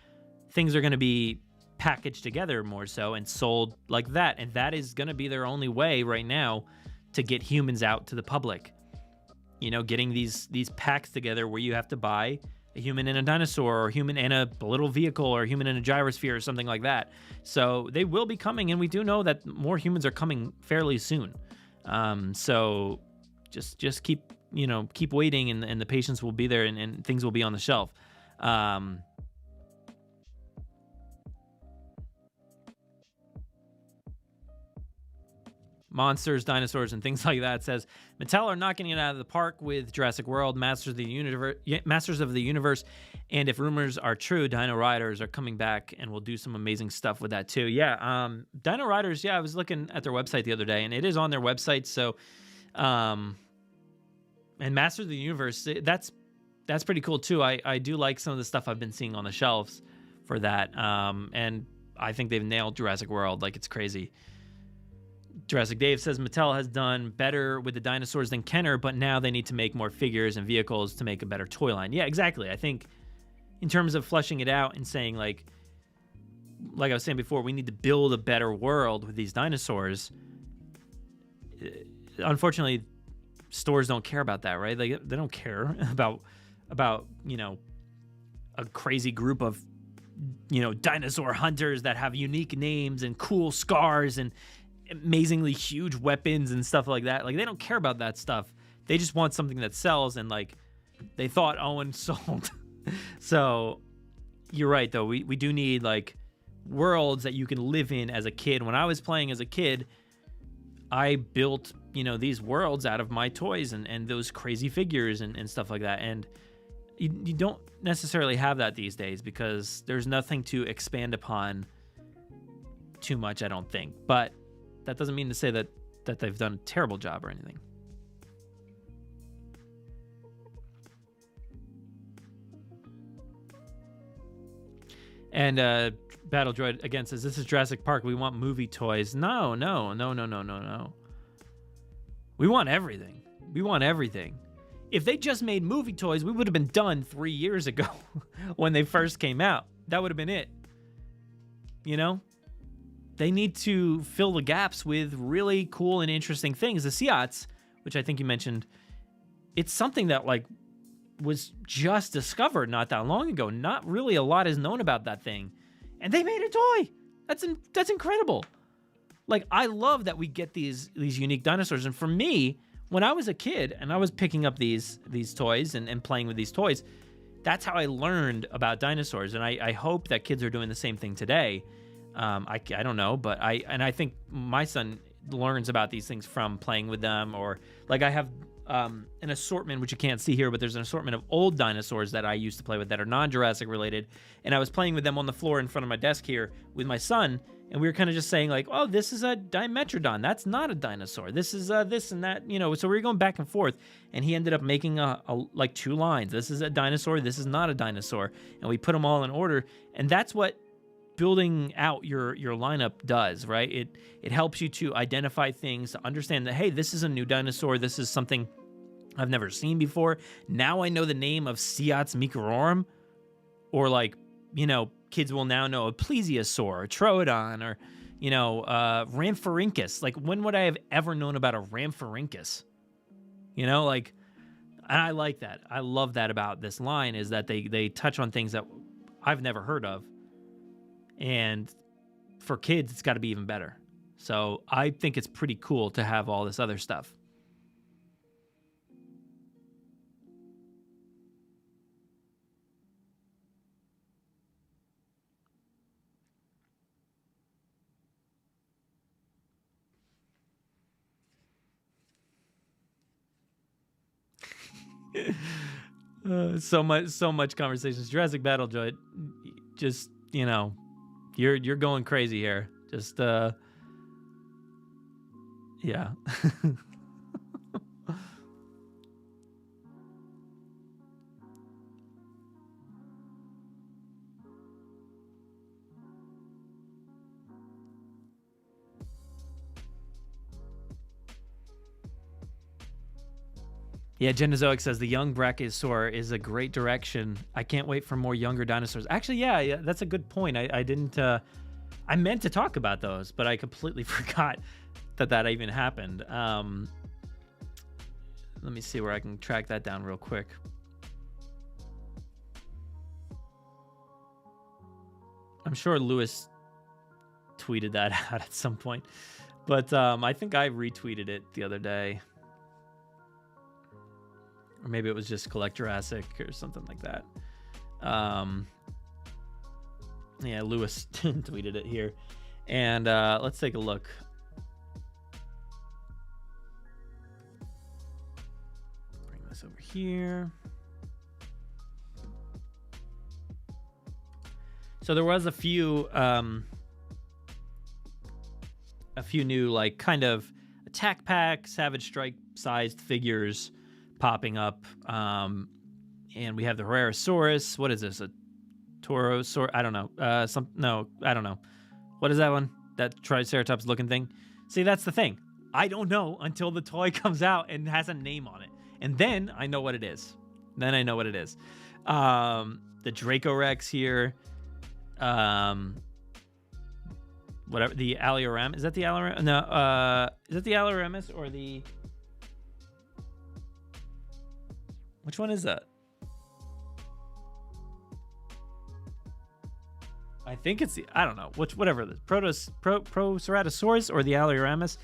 things are going to be packaged together more so and sold like that. And that is going to be their only way right now to get humans out to the public. You know, getting these packs together where you have to buy a human and a dinosaur, or human and a little vehicle, or human and a gyrosphere, or something like that. So they will be coming, and we do know that more humans are coming fairly soon. So just keep waiting, and the patience will be there, and things will be on the shelf. Monsters, dinosaurs, and things like that says Mattel are knocking it out of the park with Jurassic World, Masters of the Universe, and if rumors are true, Dino Riders are coming back and will do some amazing stuff with that too. Yeah, Dino Riders. Yeah, I was looking at their website the other day, and it is on their website. So, and Masters of the Universe, that's pretty cool too. I do like some of the stuff I've been seeing on the shelves for that, and I think they've nailed Jurassic World. Like, it's crazy. Jurassic Dave says Mattel has done better with the dinosaurs than Kenner, but now they need to make more figures and vehicles to make a better toy line. Yeah, exactly. I think in terms of fleshing it out and saying, like I was saying before, we need to build a better world with these dinosaurs. Unfortunately, stores don't care about that, right? They don't care about a crazy group of dinosaur hunters that have unique names and cool scars and amazingly huge weapons and stuff like that. Like, they don't care about that stuff. They just want something that sells, and like they thought Owen sold. So you're right, though. We do need like worlds that you can live in as a kid. When I was playing as a kid, I built these worlds out of my toys and those crazy figures and stuff like that. And you don't necessarily have that these days, because there's nothing to expand upon too much, I don't think. But that doesn't mean to say that they've done a terrible job or anything. And Battle Droid again says, this is Jurassic Park. We want movie toys. No. We want everything. We want everything. If they just made movie toys, we would have been done 3 years ago when they first came out. That would have been it. They need to fill the gaps with really cool and interesting things. The Seats, which I think you mentioned, it's something that was just discovered not that long ago. Not really a lot is known about that thing, and they made a toy. That's incredible. I love that we get these unique dinosaurs. And for me, when I was a kid and I was picking up these toys and playing with these toys, that's how I learned about dinosaurs. And I hope that kids are doing the same thing today. I don't know, but I think my son learns about these things from playing with them, or I have an assortment, which you can't see here, but there's an assortment of old dinosaurs that I used to play with that are non-Jurassic related, and I was playing with them on the floor in front of my desk here with my son, and we were kind of just saying oh, this is a Dimetrodon, that's not a dinosaur, this is this and that, so we were going back and forth, and he ended up making a 2 lines. This is a dinosaur, this is not a dinosaur, and we put them all in order, and that's what building out your lineup does, right? It helps you to identify things, to understand that, hey, this is a new dinosaur. This is something I've never seen before. Now I know the name of Seat's Micrororum, or like, kids will now know a plesiosaur, a troodon, or, Rhamphorhynchus. Like, when would I have ever known about a Rhamphorhynchus? And I like that. I love that about this line, is that they touch on things that I've never heard of. And for kids, it's got to be even better. So I think it's pretty cool to have all this other stuff. So much conversations. Jurassic Battle Droid, just you're going crazy here. Just yeah. Yeah, Genozoic says the young Brachiosaur is a great direction. I can't wait for more younger dinosaurs. Actually, yeah, that's a good point. I didn't. I meant to talk about those, but I completely forgot that even happened. Let me see where I can track that down real quick. I'm sure Lewis tweeted that out at some point, but I think I retweeted it the other day. Or maybe it was just Collect Jurassic or something like that. Yeah, Lewis tweeted it here. And let's take a look. Bring this over here. So there was a few new, like, kind of attack pack, Savage Strike sized figures popping up, and we have the Brachiosaurus. What is this? A Torosaur? I don't know. I don't know. What is that one? That Triceratops looking thing? See, that's the thing. I don't know until the toy comes out and has a name on it, and then I know what it is. The Dracorex here. Whatever, the Alioram. Is that the Alioram? No. Is that the Alioramus or the? Which one is that? I think it's the, I don't know, whatever it is. Proceratosaurus or the Alioramus.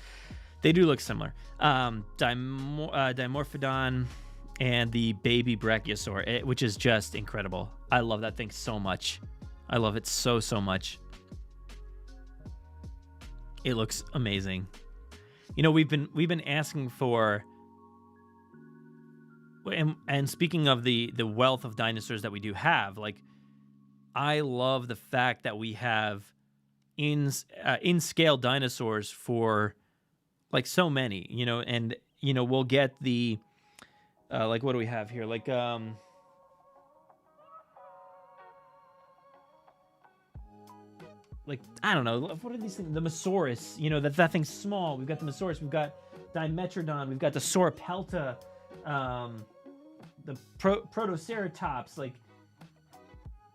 They do look similar. Dimorphodon and the baby Brachiosaur, which is just incredible. I love that thing so much. I love it so much. It looks amazing. We've been asking for. And speaking of the wealth of dinosaurs that we do have, like, I love the fact that we have in scale dinosaurs for, like, so many, and we'll get the like, what do we have here? Like I don't know, what are these things? The Mosaurus, that thing's small. We've got the Mosaurus, we've got Dimetrodon, we've got the Sauropelta, the Protoceratops, like,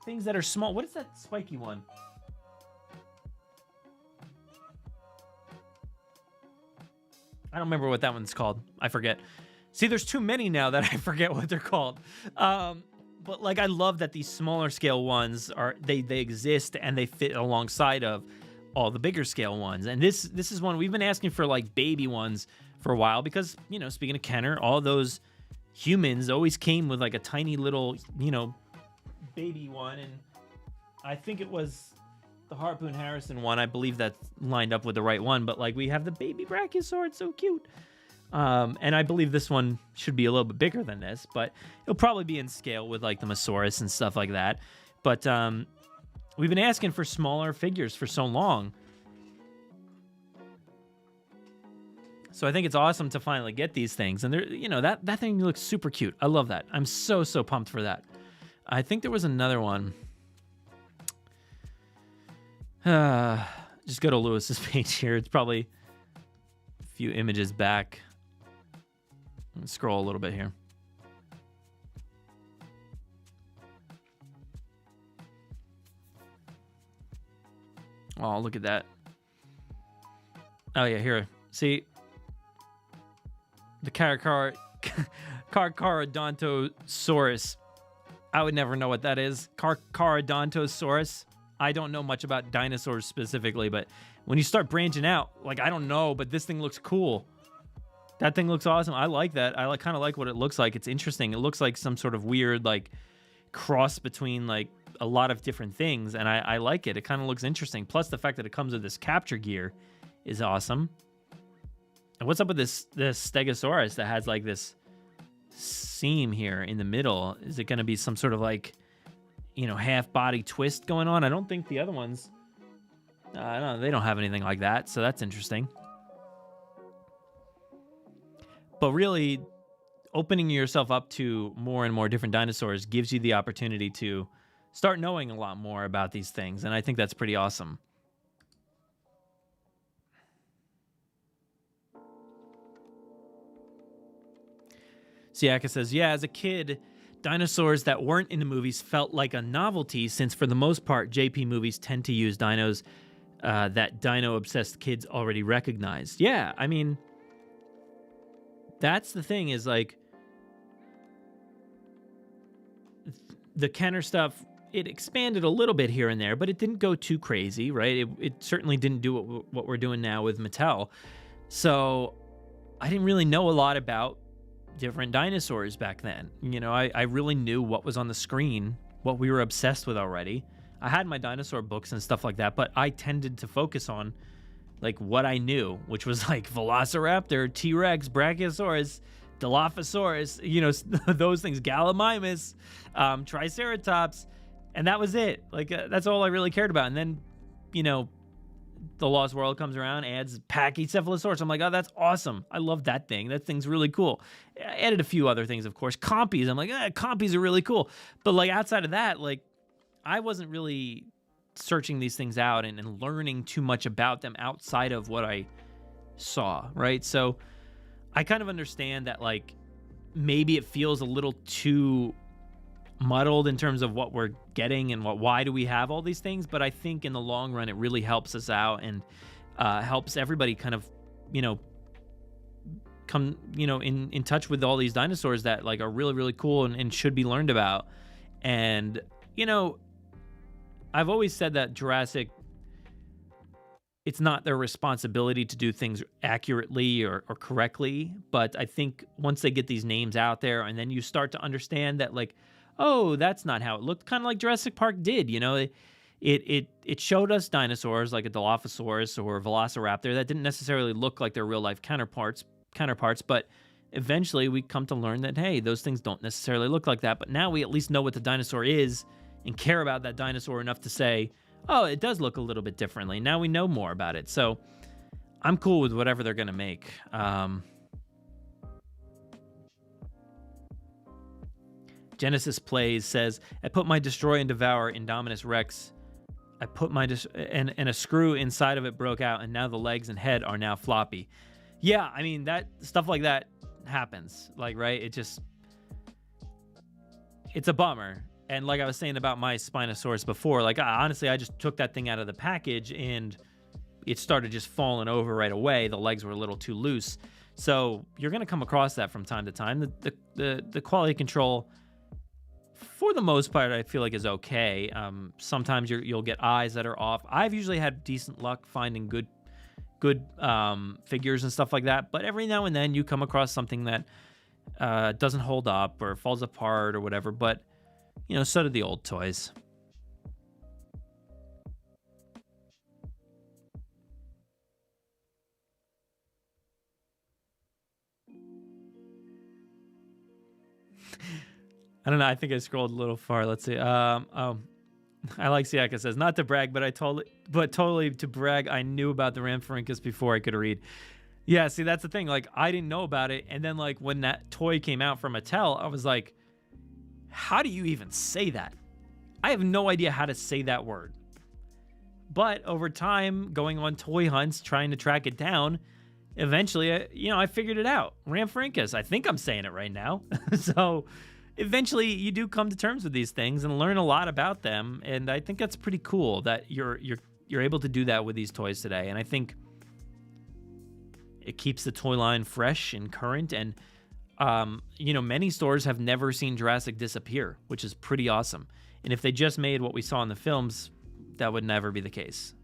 things that are small. What is that spiky one? I don't remember what that one's called. I forget. See, there's too many now that I forget what they're called. But, like, I love that these smaller scale ones they exist and they fit alongside of all the bigger scale ones. And this is one we've been asking for, like, baby ones for a while, because, speaking of Kenner, all those humans always came with, like, a tiny little, baby one. And I think it was the Harpoon Harrison one. I believe that's lined up with the right one, but, like, we have the baby Brachiosaur. It's so cute. And I believe this one should be a little bit bigger than this, but it'll probably be in scale with, like, the Mosaurus and stuff like that. But we've been asking for smaller figures for so long. So I think it's awesome to finally get these things. And they're, that thing looks super cute. I love that. I'm so pumped for that. I think there was another one. Just go to Lewis's page here. It's probably a few images back. Let's scroll a little bit here. Oh, look at that. Oh, yeah, here. See? The Carcharodontosaurus. I would never know what that is. Carcharodontosaurus. I don't know much about dinosaurs specifically, but when you start branching out, like, I don't know, but this thing looks cool. That thing looks awesome. I like that. I kind of like what it looks like. It's interesting. It looks like some sort of weird, like, cross between, like, a lot of different things, and I like it. It kind of looks interesting. Plus, the fact that it comes with this capture gear is awesome. And what's up with this Stegosaurus that has, like, this seam here in the middle? Is it going to be some sort of, like, you know, half-body twist going on? I don't think the other ones... no, they don't have anything like that, so that's interesting. But really, opening yourself up to more and more different dinosaurs gives you the opportunity to start knowing a lot more about these things, and I think that's pretty awesome. Siaka says, yeah, as a kid, dinosaurs that weren't in the movies felt like a novelty, since for the most part, JP movies tend to use dinos that dino-obsessed kids already recognize. Yeah, I mean... That's the thing, is like the Kenner stuff, it expanded a little bit here and there, but it didn't go too crazy, right? It certainly didn't do what we're doing now with Mattel. So I didn't really know a lot about different dinosaurs back then. You know, I really knew what was on the screen, what we were obsessed with already. I had my dinosaur books and stuff like that, but I tended to focus on like what I knew, which was like Velociraptor, T-Rex, Brachiosaurus, Dilophosaurus, you know, those things, Gallimimus, Triceratops, and that was it. Like, that's all I really cared about. And then, you know, The Lost World comes around, adds Pachycephalosaurus. I'm like, oh, that's awesome. I love that thing. That thing's really cool. I added a few other things, of course. Compies. I'm like, compies are really cool. But like outside of that, like, I wasn't really searching these things out and learning too much about them outside of what I saw, right? So I kind of understand that, like, maybe it feels a little too muddled in terms of what we're getting and why do we have all these things, but I think in the long run it really helps us out and helps everybody kind of, you know, come, you know, in touch with all these dinosaurs that like are really, really cool and should be learned about. And, you know, I've always said that Jurassic, it's not their responsibility to do things accurately or correctly, but I think once they get these names out there and then you start to understand that, like, oh, that's not how it looked, kind of like Jurassic Park did, you know, it showed us dinosaurs like a Dilophosaurus or a Velociraptor that didn't necessarily look like their real life counterparts, but eventually we come to learn that, hey, those things don't necessarily look like that, but now we at least know what the dinosaur is and care about that dinosaur enough to say, oh, it does look a little bit differently. Now we know more about it. So I'm cool with whatever they're going to make. Genesis Plays says, I put my Destroy and Devour Indominus Rex. I put my and a screw inside of it broke out, and now the legs and head are now floppy. Yeah, I mean, that stuff like that happens. Like, right? It's a bummer. And like I was saying about my Spinosaurus before, like, honestly, I just took that thing out of the package and it started just falling over right away. The legs were a little too loose. So you're going to come across that from time to time. The quality control, for the most part, I feel like is okay. Sometimes you'll get eyes that are off. I've usually had decent luck finding good figures and stuff like that. But every now and then you come across something that doesn't hold up or falls apart or whatever. But you know, so did the old toys. I don't know. I think I scrolled a little far. Let's see. I like Siaka says, not to brag, but totally to brag. I knew about the Rhamphorhynchus before I could read. Yeah, see, that's the thing. Like, I didn't know about it. And then, like, when that toy came out from Mattel, I was like, how do you even say that? I have no idea how to say that word. But over time, going on toy hunts, trying to track it down, eventually, I figured it out. Ramphrinkus. I think I'm saying it right now. So eventually you do come to terms with these things and learn a lot about them. And I think that's pretty cool that you're able to do that with these toys today. And I think it keeps the toy line fresh and current. And, many stores have never seen Jurassic disappear, which is pretty awesome. And if they just made what we saw in the films, that would never be the case.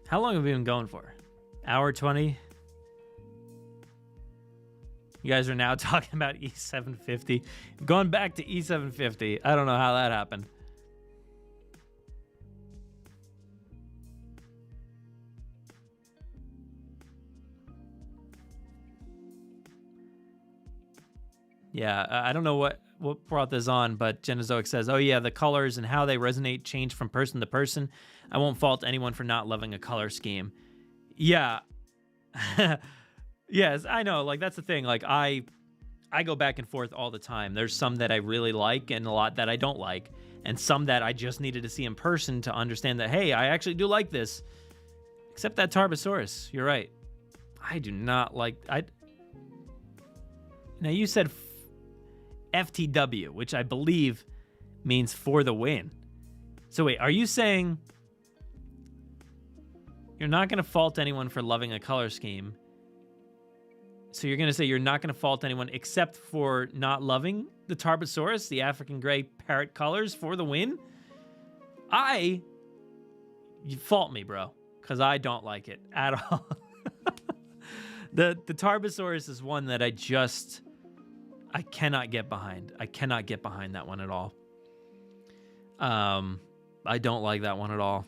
How long have we been going for? Hour 20? You guys are now talking about E750. Going back to E750. I don't know how that happened. Yeah, I don't know what brought this on, but Genozoic says, oh yeah, the colors and how they resonate change from person to person. I won't fault anyone for not loving a color scheme. Yeah. Yes, I know. Like, that's the thing. Like, I go back and forth all the time. There's some that I really like and a lot that I don't like. And some that I just needed to see in person to understand that, hey, I actually do like this. Except that Tarbosaurus. You're right. I do not like... Now, you said FTW, which I believe means for the win. So wait, are you saying you're not going to fault anyone for loving a color scheme? So you're going to say you're not going to fault anyone except for not loving the Tarbosaurus, the African gray parrot colors for the win? You fault me, bro, because I don't like it at all. The Tarbosaurus is one that I cannot get behind. I cannot get behind that one at all. I don't like that one at all.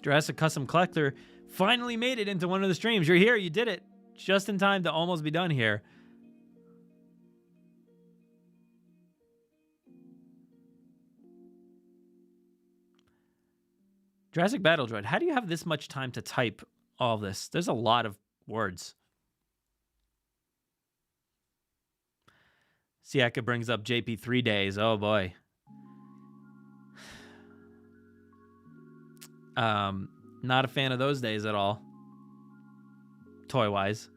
Jurassic Custom Collector finally made it into one of the streams. You're here. You did it. Just in time to almost be done here. Jurassic Battle Droid, how do you have this much time to type all this? There's a lot of words. Siaka brings up JP3 days. Oh, boy. Not a fan of those days at all. Toy-wise.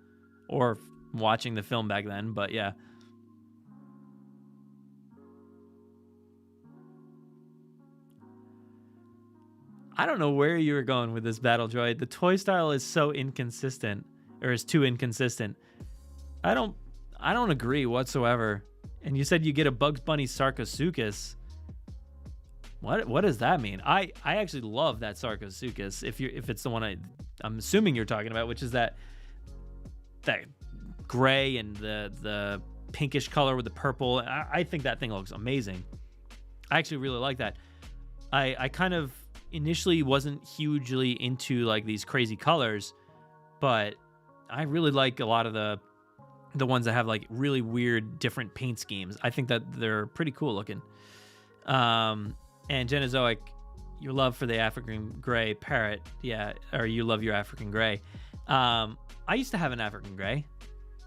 Or watching the film back then, but yeah. I don't know where you were going with this Battle Droid. The toy style is so inconsistent, or is too inconsistent. I don't agree whatsoever. And you said you get a Bugs Bunny Sarcosuchus. What does that mean? I actually love that Sarcosuchus. If it's the one I'm assuming you're talking about, which is that gray and the pinkish color with the purple. I think that thing looks amazing. I actually really like that. I kind of initially wasn't hugely into like these crazy colors, but I really like a lot of the ones that have like really weird different paint schemes. I think that they're pretty cool looking. And Genozoic, your love for the African gray parrot, yeah, or you love your African gray. I used to have an African gray.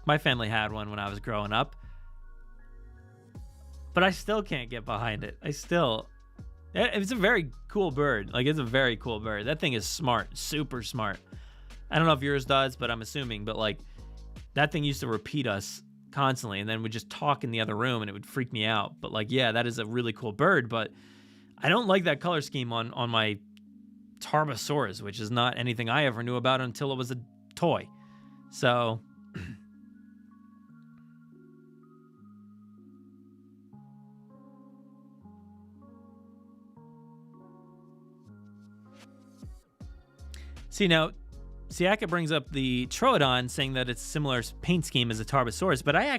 My family had one when I was growing up, but I still can't get behind it. It's a very cool bird. Like, it's a very cool bird. That thing is smart, super smart. I don't know if yours does, but I'm assuming. But like, that thing used to repeat us constantly, and then would just talk in the other room, and it would freak me out. But like, yeah, that is a really cool bird. But I don't like that color scheme on my Tarbosaurus, which is not anything I ever knew about until it was a toy. So See, now, Siaka brings up the Troodon, saying that it's similar paint scheme as a Tarbosaurus, but I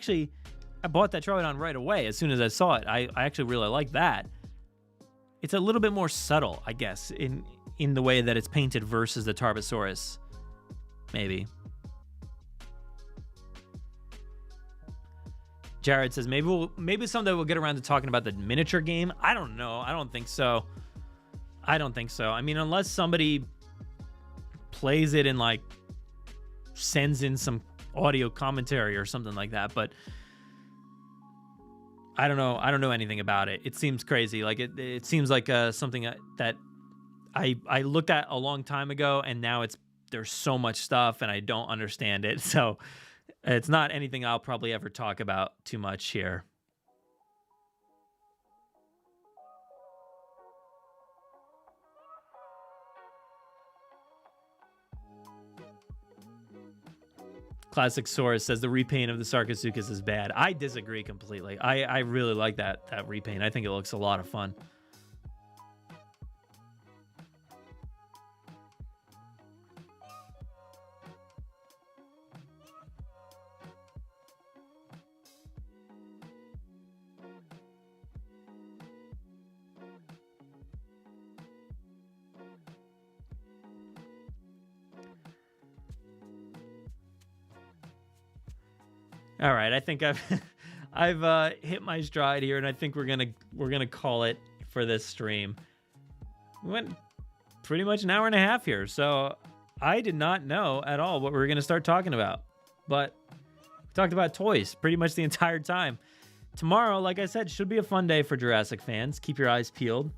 bought that Troodon right away as soon as I saw it. I actually really like that. It's a little bit more subtle, I guess, in the way that it's painted versus the Tarbosaurus. Maybe. Jared says, maybe someday we'll get around to talking about the miniature game. I don't know. I don't think so. I mean, unless somebody plays it and, like, sends in some audio commentary or something like that, but I don't know. I don't know anything about it. It seems crazy. Like, it seems like something that I looked at a long time ago, and now there's so much stuff, and I don't understand it. So it's not anything I'll probably ever talk about too much here. Classic Source says the repaint of the Sarcosuchus is bad. I disagree completely. I really like that repaint. I think it looks a lot of fun. All right, I think I've hit my stride here, and I think we're gonna call it for this stream. We went pretty much an hour and a half here, so I did not know at all what we were gonna start talking about, but we talked about toys pretty much the entire time. Tomorrow, like I said, should be a fun day for Jurassic fans. Keep your eyes peeled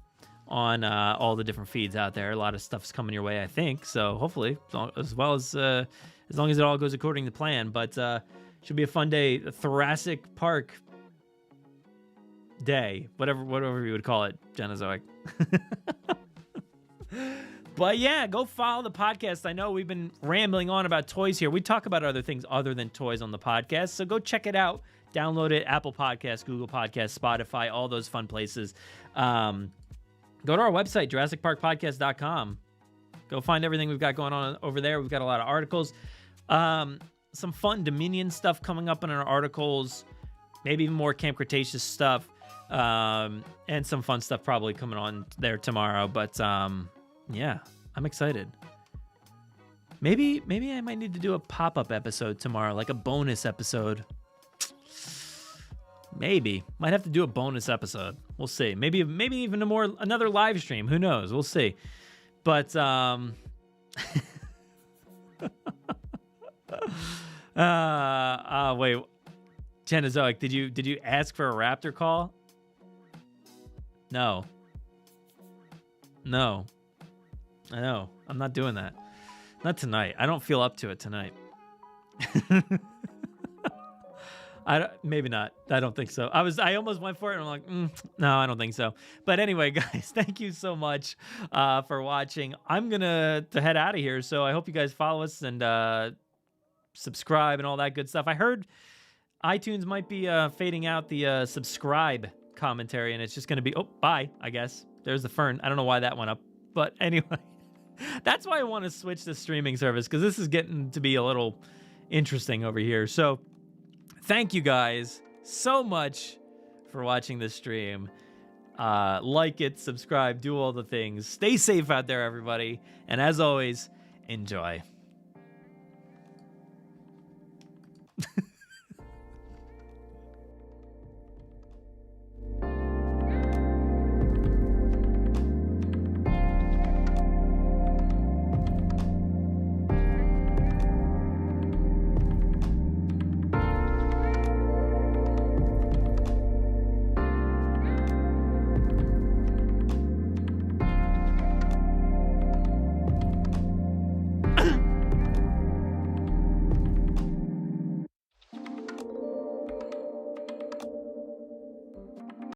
on all the different feeds out there. A lot of stuff's coming your way, I think. So hopefully, as long as it all goes according to plan, but. Should be a fun day, a Jurassic Park day, whatever you would call it, Genozoic. But yeah, go follow the podcast. I know we've been rambling on about toys here. We talk about other things other than toys on the podcast, so go check it out. Download it, Apple Podcasts, Google Podcasts, Spotify, all those fun places. Go to our website, JurassicParkPodcast.com. Go find everything we've got going on over there. We've got a lot of articles. Some fun Dominion stuff coming up in our articles, maybe even more Camp Cretaceous stuff, and some fun stuff probably coming on there tomorrow. But yeah, I'm excited. Maybe I might need to do a pop-up episode tomorrow, like a bonus episode. Maybe might have to do a bonus episode. We'll see. Maybe even another live stream. Who knows? We'll see. But wait, Genozoic, did you ask for a raptor call? No. I know. I'm not doing that. Not tonight. I don't feel up to it tonight. Maybe not. I don't think so. I almost went for it, and I'm like, no, I don't think so. But anyway, guys, thank you so much for watching. I'm gonna head out of here, so I hope you guys follow us and subscribe and all that good stuff. I heard iTunes might be fading out the subscribe commentary, and it's just gonna be bye. I guess there's the fern. I don't know why that went up, but anyway, that's why I want to switch the streaming service, because this is getting to be a little interesting over here. So thank you guys so much for watching this stream. Like it, subscribe, do all the things. Stay safe out there, everybody. And as always, enjoy.